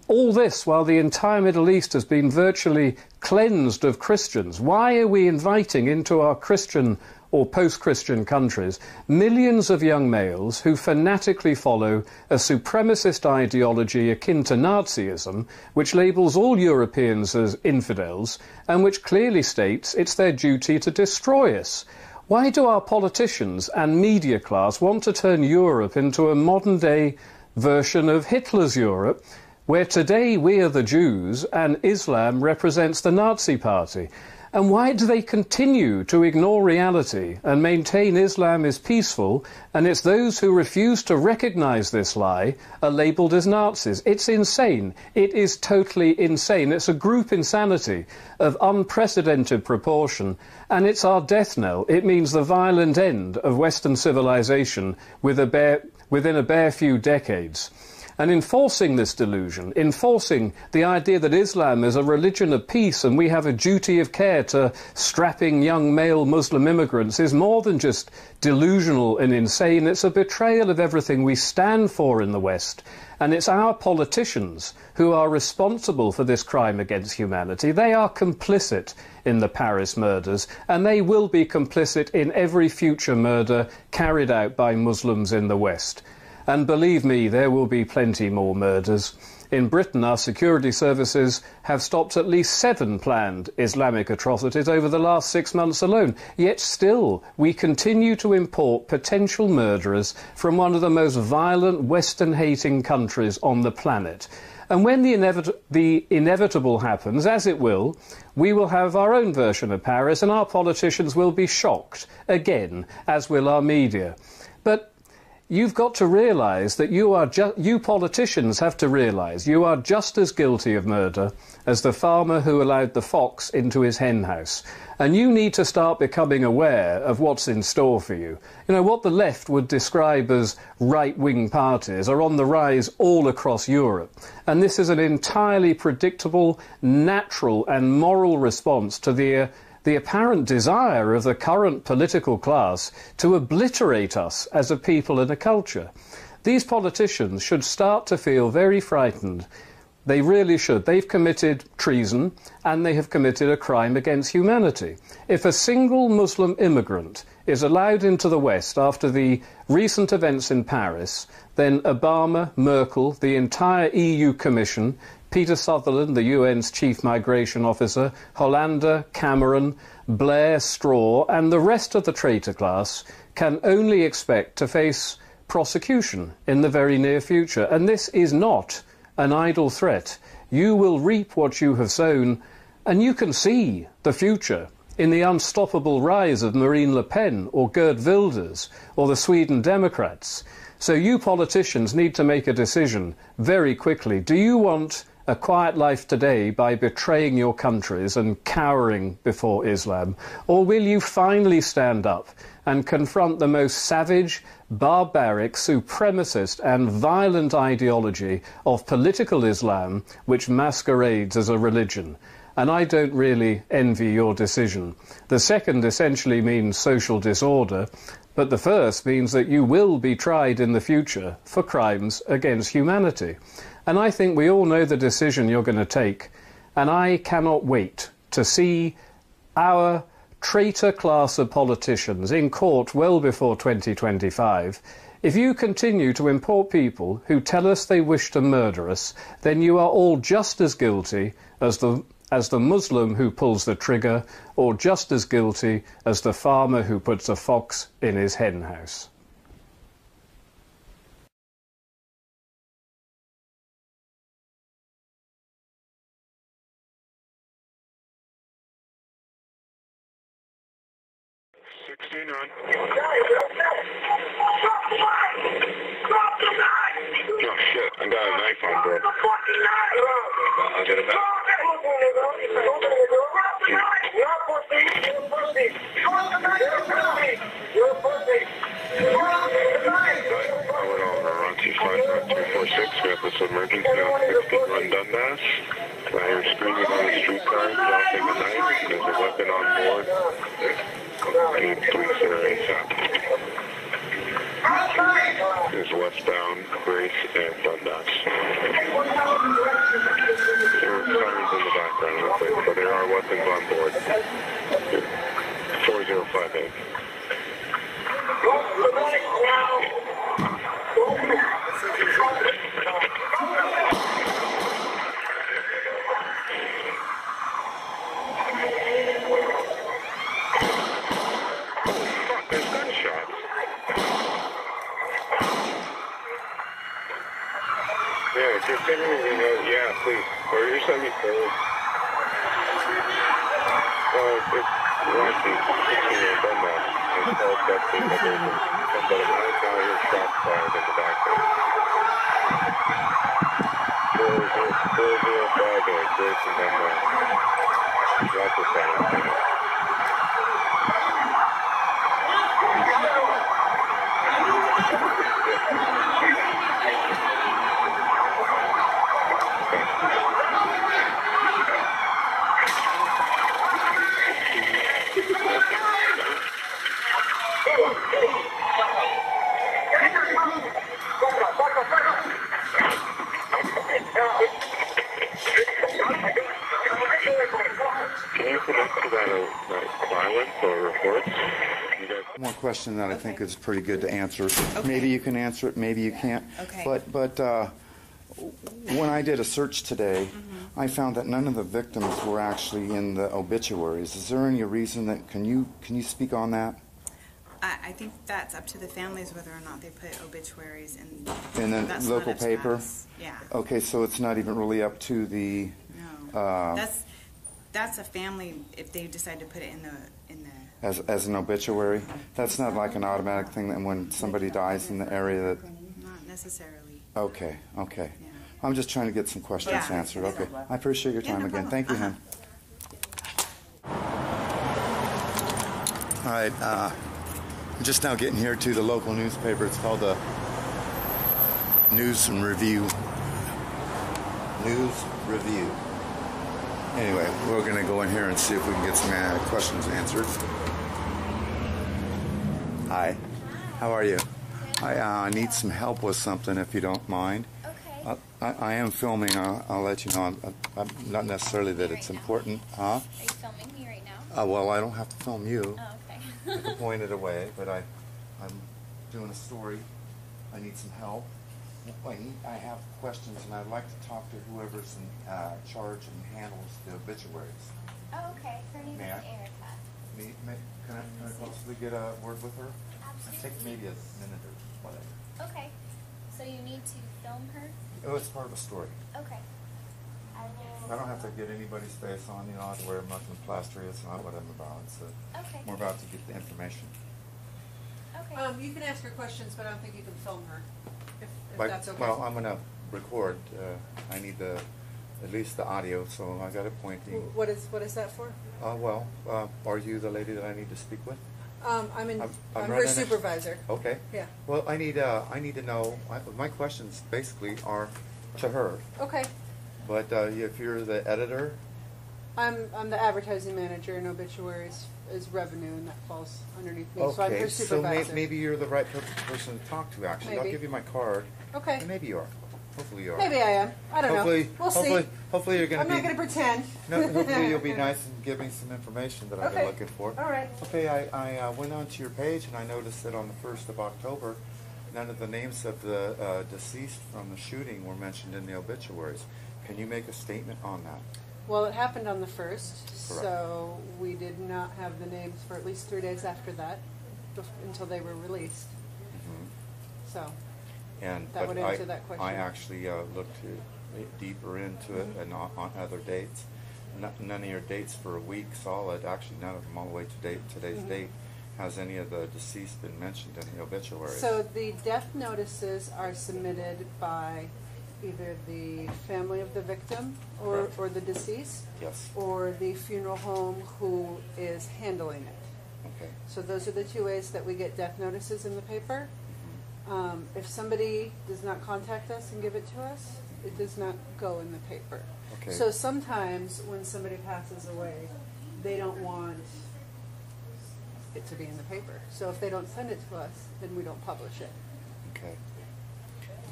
All this while the entire Middle East has been virtually cleansed of Christians. Why are we inviting into our Christian or post-Christian countries millions of young males who fanatically follow a supremacist ideology akin to Nazism, which labels all Europeans as infidels, and which clearly states it's their duty to destroy us? Why do our politicians and media class want to turn Europe into a modern-day version of Hitler's Europe, where today we are the Jews and Islam represents the Nazi Party? And why do they continue to ignore reality and maintain Islam is peaceful, and it's those who refuse to recognize this lie are labeled as Nazis? It's insane. It is totally insane. It's a group insanity of unprecedented proportion, and it's our death knell. It means the violent end of Western civilization within a bare few decades. And enforcing this delusion, enforcing the idea that Islam is a religion of peace and we have a duty of care to strapping young male Muslim immigrants, is more than just delusional and insane. It's a betrayal of everything we stand for in the West. And it's our politicians who are responsible for this crime against humanity. They are complicit in the Paris murders, and they will be complicit in every future murder carried out by Muslims in the West. And believe me, there will be plenty more murders. In Britain, our security services have stopped at least 7 planned Islamic atrocities over the last 6 months alone. Yet still, we continue to import potential murderers from one of the most violent Western-hating countries on the planet. And when the inevitable happens, as it will, we will have our own version of Paris, and our politicians will be shocked, again, as will our media. But you've got to realise that you politicians have to realise you are just as guilty of murder as the farmer who allowed the fox into his hen house. And you need to start becoming aware of what's in store for you. You know, what the left would describe as right-wing parties are on the rise all across Europe. And this is an entirely predictable, natural and moral response to the apparent desire of the current political class to obliterate us as a people and a culture. These politicians should start to feel very frightened. They really should. They've committed treason, and they have committed a crime against humanity. If a single Muslim immigrant is allowed into the West after the recent events in Paris, then Obama, Merkel, the entire EU Commission, Peter Sutherland, the UN's chief migration officer, Hollander, Cameron, Blair, Straw, and the rest of the traitor class can only expect to face prosecution in the very near future. And this is not an idle threat. You will reap what you have sown, and you can see the future in the unstoppable rise of Marine Le Pen or Geert Wilders or the Sweden Democrats. So you politicians need to make a decision very quickly. Do you want a quiet life today by betraying your countries and cowering before Islam? Or will you finally stand up and confront the most savage, barbaric, supremacist and violent ideology of political Islam, which masquerades as a religion? And I don't really envy your decision. The second essentially means social disorder, but the first means that you will be tried in the future for crimes against humanity. And I think we all know the decision you're going to take, and I cannot wait to see our traitor class of politicians in court well before 2025. If you continue to import people who tell us they wish to murder us, then you are all just as guilty as the Muslim who pulls the trigger, or just as guilty as the farmer who puts a fox in his hen house. Oh shit, I got a knife on board. I'll get it back. I went over around 246, we have this emergency on 61 Dundas. I hear screaming on the streetcar, dropping a knife, there's a weapon on board. I need police there ASAP. Is westbound Grace and Dundas. There are sirens in the background, but there are weapons on board. 4058. There's gunshots. Yeah, if you're sending me, yeah, please. Or you're sending me forward. It's Rocky, 16-year done that. It's called Dusty, but there's somebody right now here shots fired in the background. 4058, Grayson Dundas. Lots of silence. Can you connect to that violence or reports? One question that I think is pretty good to answer. Okay. Maybe you can answer it, maybe you can't. Okay. But when I did a search today, I found that none of the victims were actually in the obituaries. Is there any reason that can you speak on that? I think that's up to the families whether or not they put obituaries in the local paper. Yeah. Okay, so it's not even really up to the. No. That's a family if they decide to put it in the. As an obituary, that's not like an automatic thing that when somebody dies in the area that. Not necessarily. Okay. Okay. Yeah. I'm just trying to get some questions answered. Okay. I appreciate your time again. Thank you, hon. All right. I'm just now getting here to the local newspaper. It's called the News and Review. News Review. Anyway, we're going to go in here and see if we can get some questions answered. Hi. How are you? I need some help with something, if you don't mind. Okay. I am filming. I'll let you know. I'm not necessarily that it's important. Huh? Are you filming me right now? Well, I don't have to film you. Oh, okay. I can point it away, but I'm doing a story. I need some help. I have questions, and I'd like to talk to whoever's in charge and handles the obituaries. Oh, okay. Her name is Erica. Can I possibly get a word with her? Absolutely. It'll take maybe a minute or whatever. Okay. So you need to film her? Oh, it's part of a story. Okay. I don't have to get anybody's face on, I have to wear nothing plastery. It's not what I'm about. It's more about to get the information. Okay. You can ask her questions, but I don't think you can film her, if that's okay. Well, I'm going to record. I need the at least the audio, so I got it pointing. What is that for? Are you the lady that I need to speak with? I'm her running supervisor. Okay. Yeah. Well, I need to know. My questions basically are to her. Okay. But if you're the editor, I'm the advertising manager, and obituaries is revenue, and that falls underneath me. okay. So I'm her supervisor. So maybe you're the right person to talk to. Actually, Maybe. I'll give you my card. Okay. And maybe you are. Hopefully you are. Maybe I am. I don't know. We'll see. Hopefully you're going to be. I'm not going to pretend. No, hopefully you'll be nice and give me some information that I've been looking for. All right. Okay, I went onto your page and I noticed that on the 1st of October, none of the names of the deceased from the shooting were mentioned in the obituaries. Can you make a statement on that? Well, it happened on the 1st, so we did not have the names for at least 3 days after that, until they were released. So. That would answer that question. I actually looked deeper into it and on other dates. None of your dates for a week solid, actually none of them all the way to today's date, has any of the deceased been mentioned in the obituaries. So the death notices are submitted by either the family of the victim or the deceased, or the funeral home who is handling it. Okay. So those are the two ways that we get death notices in the paper. If somebody does not contact us and give it to us, it does not go in the paper. Okay. So sometimes when somebody passes away, they don't want it to be in the paper. So if they don't send it to us, then we don't publish it. Okay.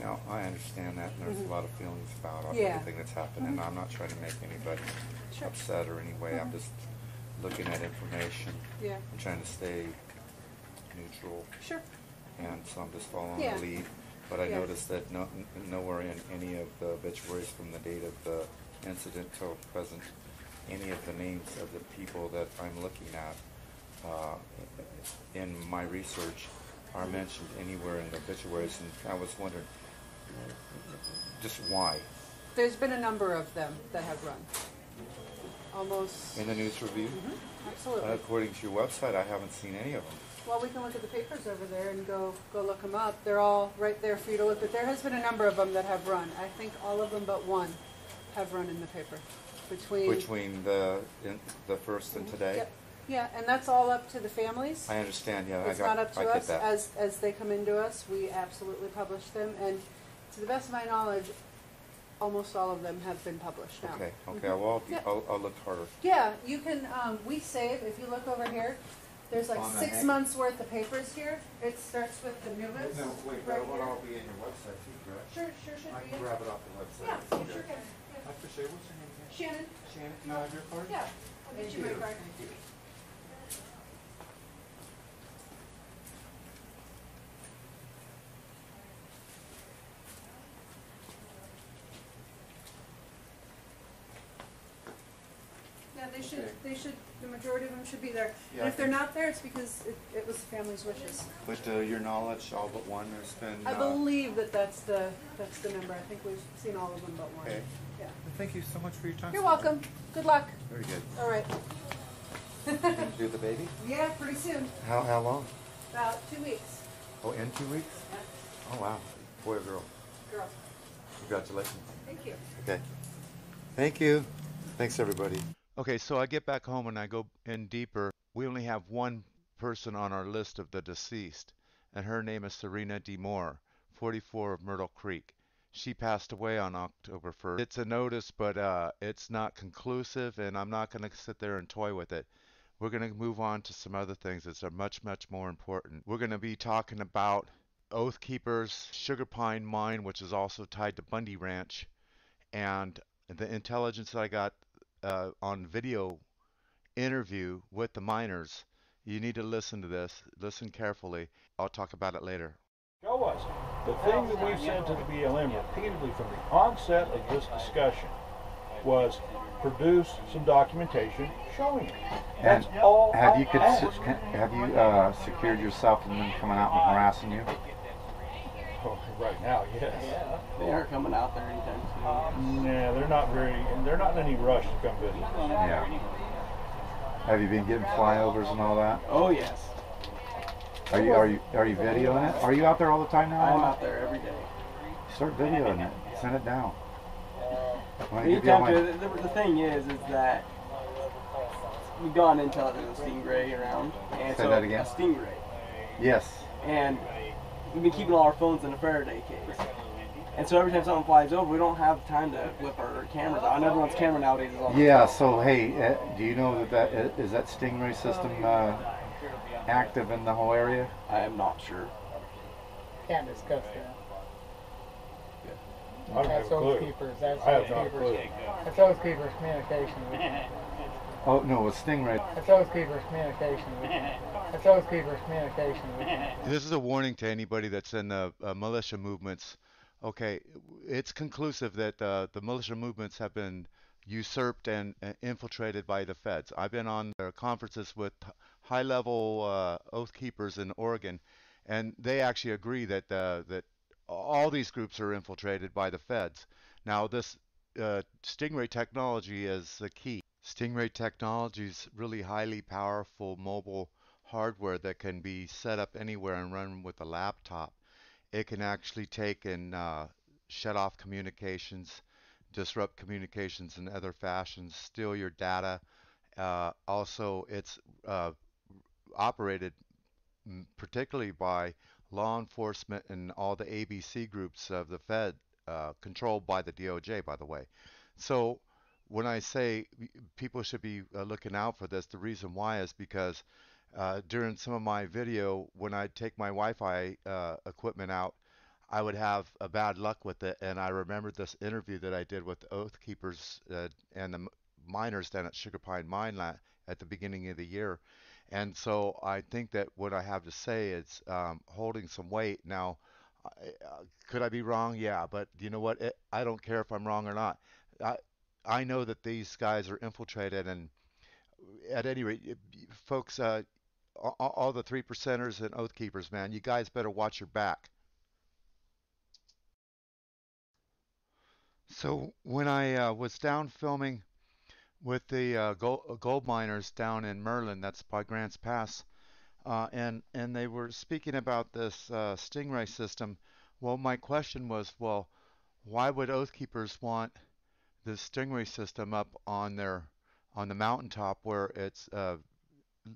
Now, I understand that, and there's a lot of feelings about everything that's happened, and I'm not trying to make anybody upset or any way. I'm just looking at information. Yeah. I'm trying to stay neutral. Sure. And so I'm just following the lead. But I noticed that nowhere in any of the obituaries from the date of the incident till present, any of the names of the people that I'm looking at in my research are mentioned anywhere in the obituaries. And I was wondering just why. There's been a number of them that have run. Almost. In the news review? Absolutely. According to your website, I haven't seen any of them. Well, we can look at the papers over there and go look them up. They're all right there for you to look at. There has been a number of them that have run. I think all of them but one have run in the paper. Between the first and today? Yep. Yeah, and that's all up to the families. I understand, yeah. It's not up to us. As they come into us, we absolutely publish them. And to the best of my knowledge, almost all of them have been published now. Okay, well, I'll look harder. Yeah, you can, we save, if you look over here, there's like 6 months worth of papers here. It starts with the newest. No, wait, that will all be in your website too, correct? Sure should I be. can grab it off the website. Yeah, you sure can. I appreciate it. What's your name? Shannon. Shannon, can I have your card? Yeah, I'll get you my card. Thank you. Yeah, they should, the majority of them should be there. And if they're not there, it's because it was the family's wishes. But your knowledge, all but one, there's been... I believe that's the number. I think we've seen all of them but one. Okay. Yeah. Well, thank you so much for your time. You're welcome. Good luck. Very good. All right. Going to do the baby? Yeah, pretty soon. How long? About 2 weeks. Oh, in 2 weeks? Yeah. Oh, wow. Boy or girl? Girl. Congratulations. Thank you. Okay. Thank you. Thanks, everybody. Okay, so I get back home and I go in deeper. We only have one person on our list of the deceased, and her name is Serena D. Moore, 44 of Myrtle Creek. She passed away on October 1st. It's a notice, but it's not conclusive, and I'm not going to sit there and toy with it. We're going to move on to some other things that are much, much more important. We're going to be talking about Oath Keepers, Sugar Pine Mine, which is also tied to Bundy Ranch, and the intelligence that I got on video interview with the miners. You need to listen to this. Listen carefully. I'll talk about it later. Show us. The thing that we've said to the BLM repeatedly from the onset of this discussion was produce some documentation showing it. That's all. Have you secured yourself from them coming out and harassing you? Oh, right now, yes. Yeah, they aren't coming out there anytime soon. Nah, they're not in any rush to come visit. Yeah. Have you been getting flyovers and all that? Oh yes. Are you videoing it? Are you out there all the time now? I'm out there every day. Start videoing it. Send it down. The thing is that we've gone into there's a stingray around. And Say that again? A stingray. Yes. And we've been keeping all our phones in a Faraday case. And so every time something flies over, we don't have time to whip our cameras out. And everyone's camera nowadays is on. Yeah. So hey, do you know that is that stingray system active in the whole area? I am not sure. Can't discuss that. I don't have a clue. That's I have no clue. That's those keepers' communication. Oh no, a stingray. That's those keepers' communication. That's those keepers' communication. This is a warning to anybody that's in the militia movements. Okay, it's conclusive that the militia movements have been usurped and infiltrated by the feds. I've been on their conferences with high-level oath keepers in Oregon, and they actually agree that that all these groups are infiltrated by the feds. Now, this Stingray technology is the key. Stingray technology is really highly powerful mobile hardware that can be set up anywhere and run with a laptop. It can actually take and shut off communications, disrupt communications in other fashions, steal your data. Also, it's operated particularly by law enforcement and all the ABC groups of the Fed, controlled by the DOJ, by the way. So when I say people should be looking out for this, the reason why is because during some of my video, when I take my Wi-Fi equipment out, I would have a bad luck with it. And I remember this interview that I did with the Oath Keepers and the miners down at Sugar Pine Mine at the beginning of the year. And so I think that what I have to say is holding some weight. Now, could I be wrong? Yeah, but you know what? I don't care if I'm wrong or not. I know that these guys are infiltrated, and at any rate, folks, all the 3%ers and Oath Keepers, man, you guys better watch your back. So when I was down filming with the gold miners down in Merlin, that's by Grants Pass, and they were speaking about this Stingray system. Well, my question was, well, why would Oath Keepers want the Stingray system up on the mountaintop where it's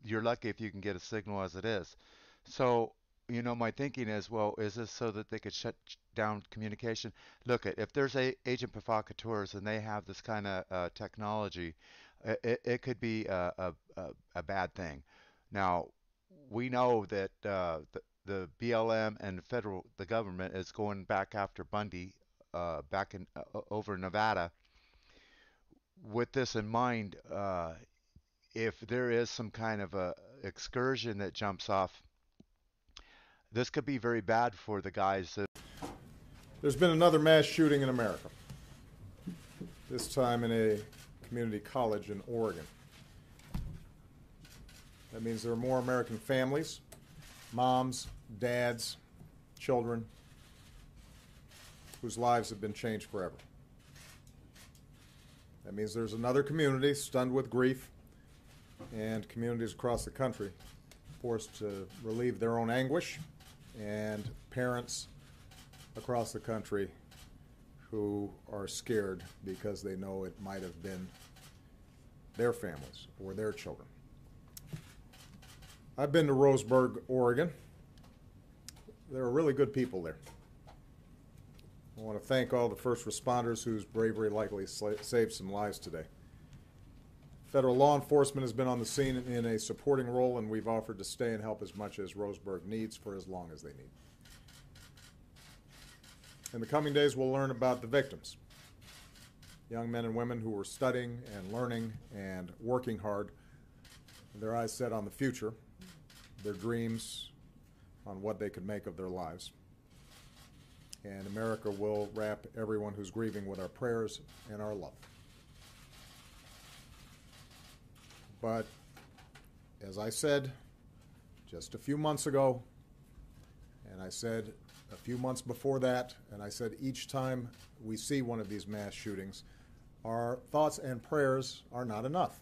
you're lucky if you can get a signal as it is? So, you know, my thinking is, well, is this so that they could shut down communication? Look, if there's agent provocateurs and they have this kind of technology, it could be a bad thing. Now, we know that the BLM and the government is going back after Bundy back in over Nevada. With this in mind, if there is some kind of a excursion that jumps off, this could be very bad for the guys. There's been another mass shooting in America, this time in a community college in Oregon. That means there are more American families, moms, dads, children, whose lives have been changed forever. That means there's another community stunned with grief, and communities across the country forced to relieve their own anguish, and parents across the country who are scared because they know it might have been their families or their children. I've been to Roseburg, Oregon. There are really good people there. I want to thank all the first responders whose bravery likely saved some lives today. Federal law enforcement has been on the scene in a supporting role, and we've offered to stay and help as much as Roseburg needs for as long as they need. In the coming days, we'll learn about the victims, young men and women who were studying and learning and working hard, their eyes set on the future, their dreams on what they could make of their lives. And America will wrap everyone who's grieving with our prayers and our love. But as I said just a few months ago, and I said a few months before that, and I said each time we see one of these mass shootings, our thoughts and prayers are not enough.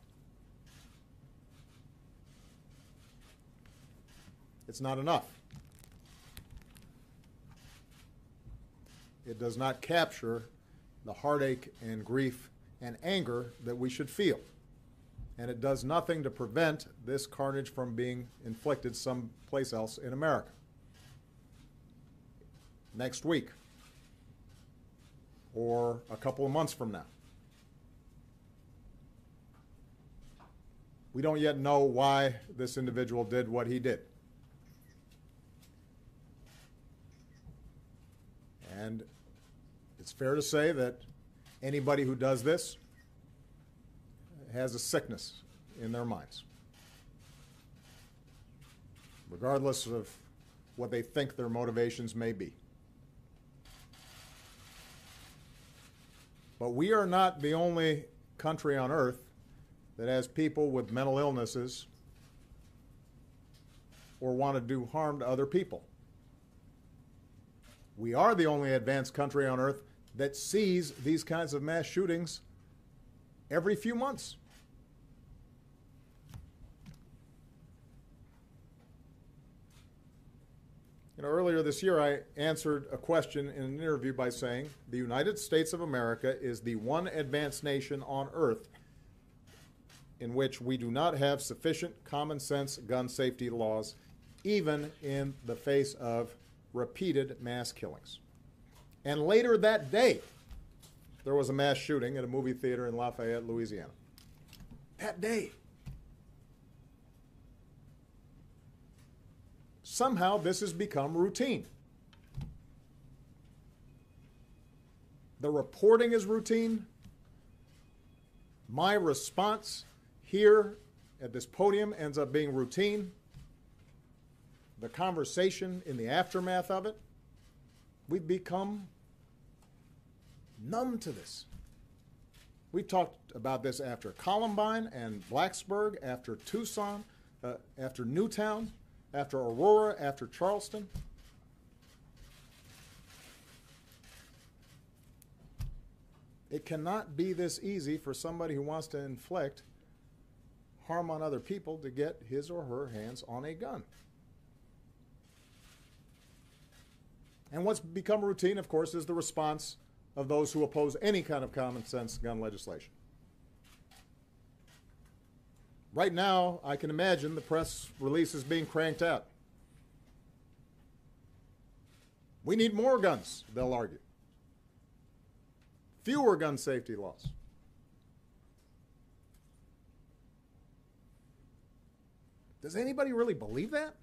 It's not enough. It does not capture the heartache and grief and anger that we should feel. And it does nothing to prevent this carnage from being inflicted someplace else in America. Next week, or a couple of months from now. We don't yet know why this individual did what he did. And it's fair to say that anybody who does this has a sickness in their minds, regardless of what they think their motivations may be. But we are not the only country on earth that has people with mental illnesses or want to do harm to other people. We are the only advanced country on earth that sees these kinds of mass shootings every few months. Earlier this year, I answered a question in an interview by saying, the United States of America is the one advanced nation on earth in which we do not have sufficient common sense gun safety laws, even in the face of repeated mass killings. And later that day, there was a mass shooting at a movie theater in Lafayette, Louisiana. That day. Somehow this has become routine. The reporting is routine. My response here at this podium ends up being routine. The conversation in the aftermath of it, we've become numb to this. We've talked about this after Columbine and Blacksburg, after Tucson, after Newtown, after Aurora, after Charleston. It cannot be this easy for somebody who wants to inflict harm on other people to get his or her hands on a gun. And what's become routine, of course, is the response of those who oppose any kind of common sense gun legislation. Right now, I can imagine the press releases being cranked out. We need more guns, they'll argue. Fewer gun safety laws. Does anybody really believe that?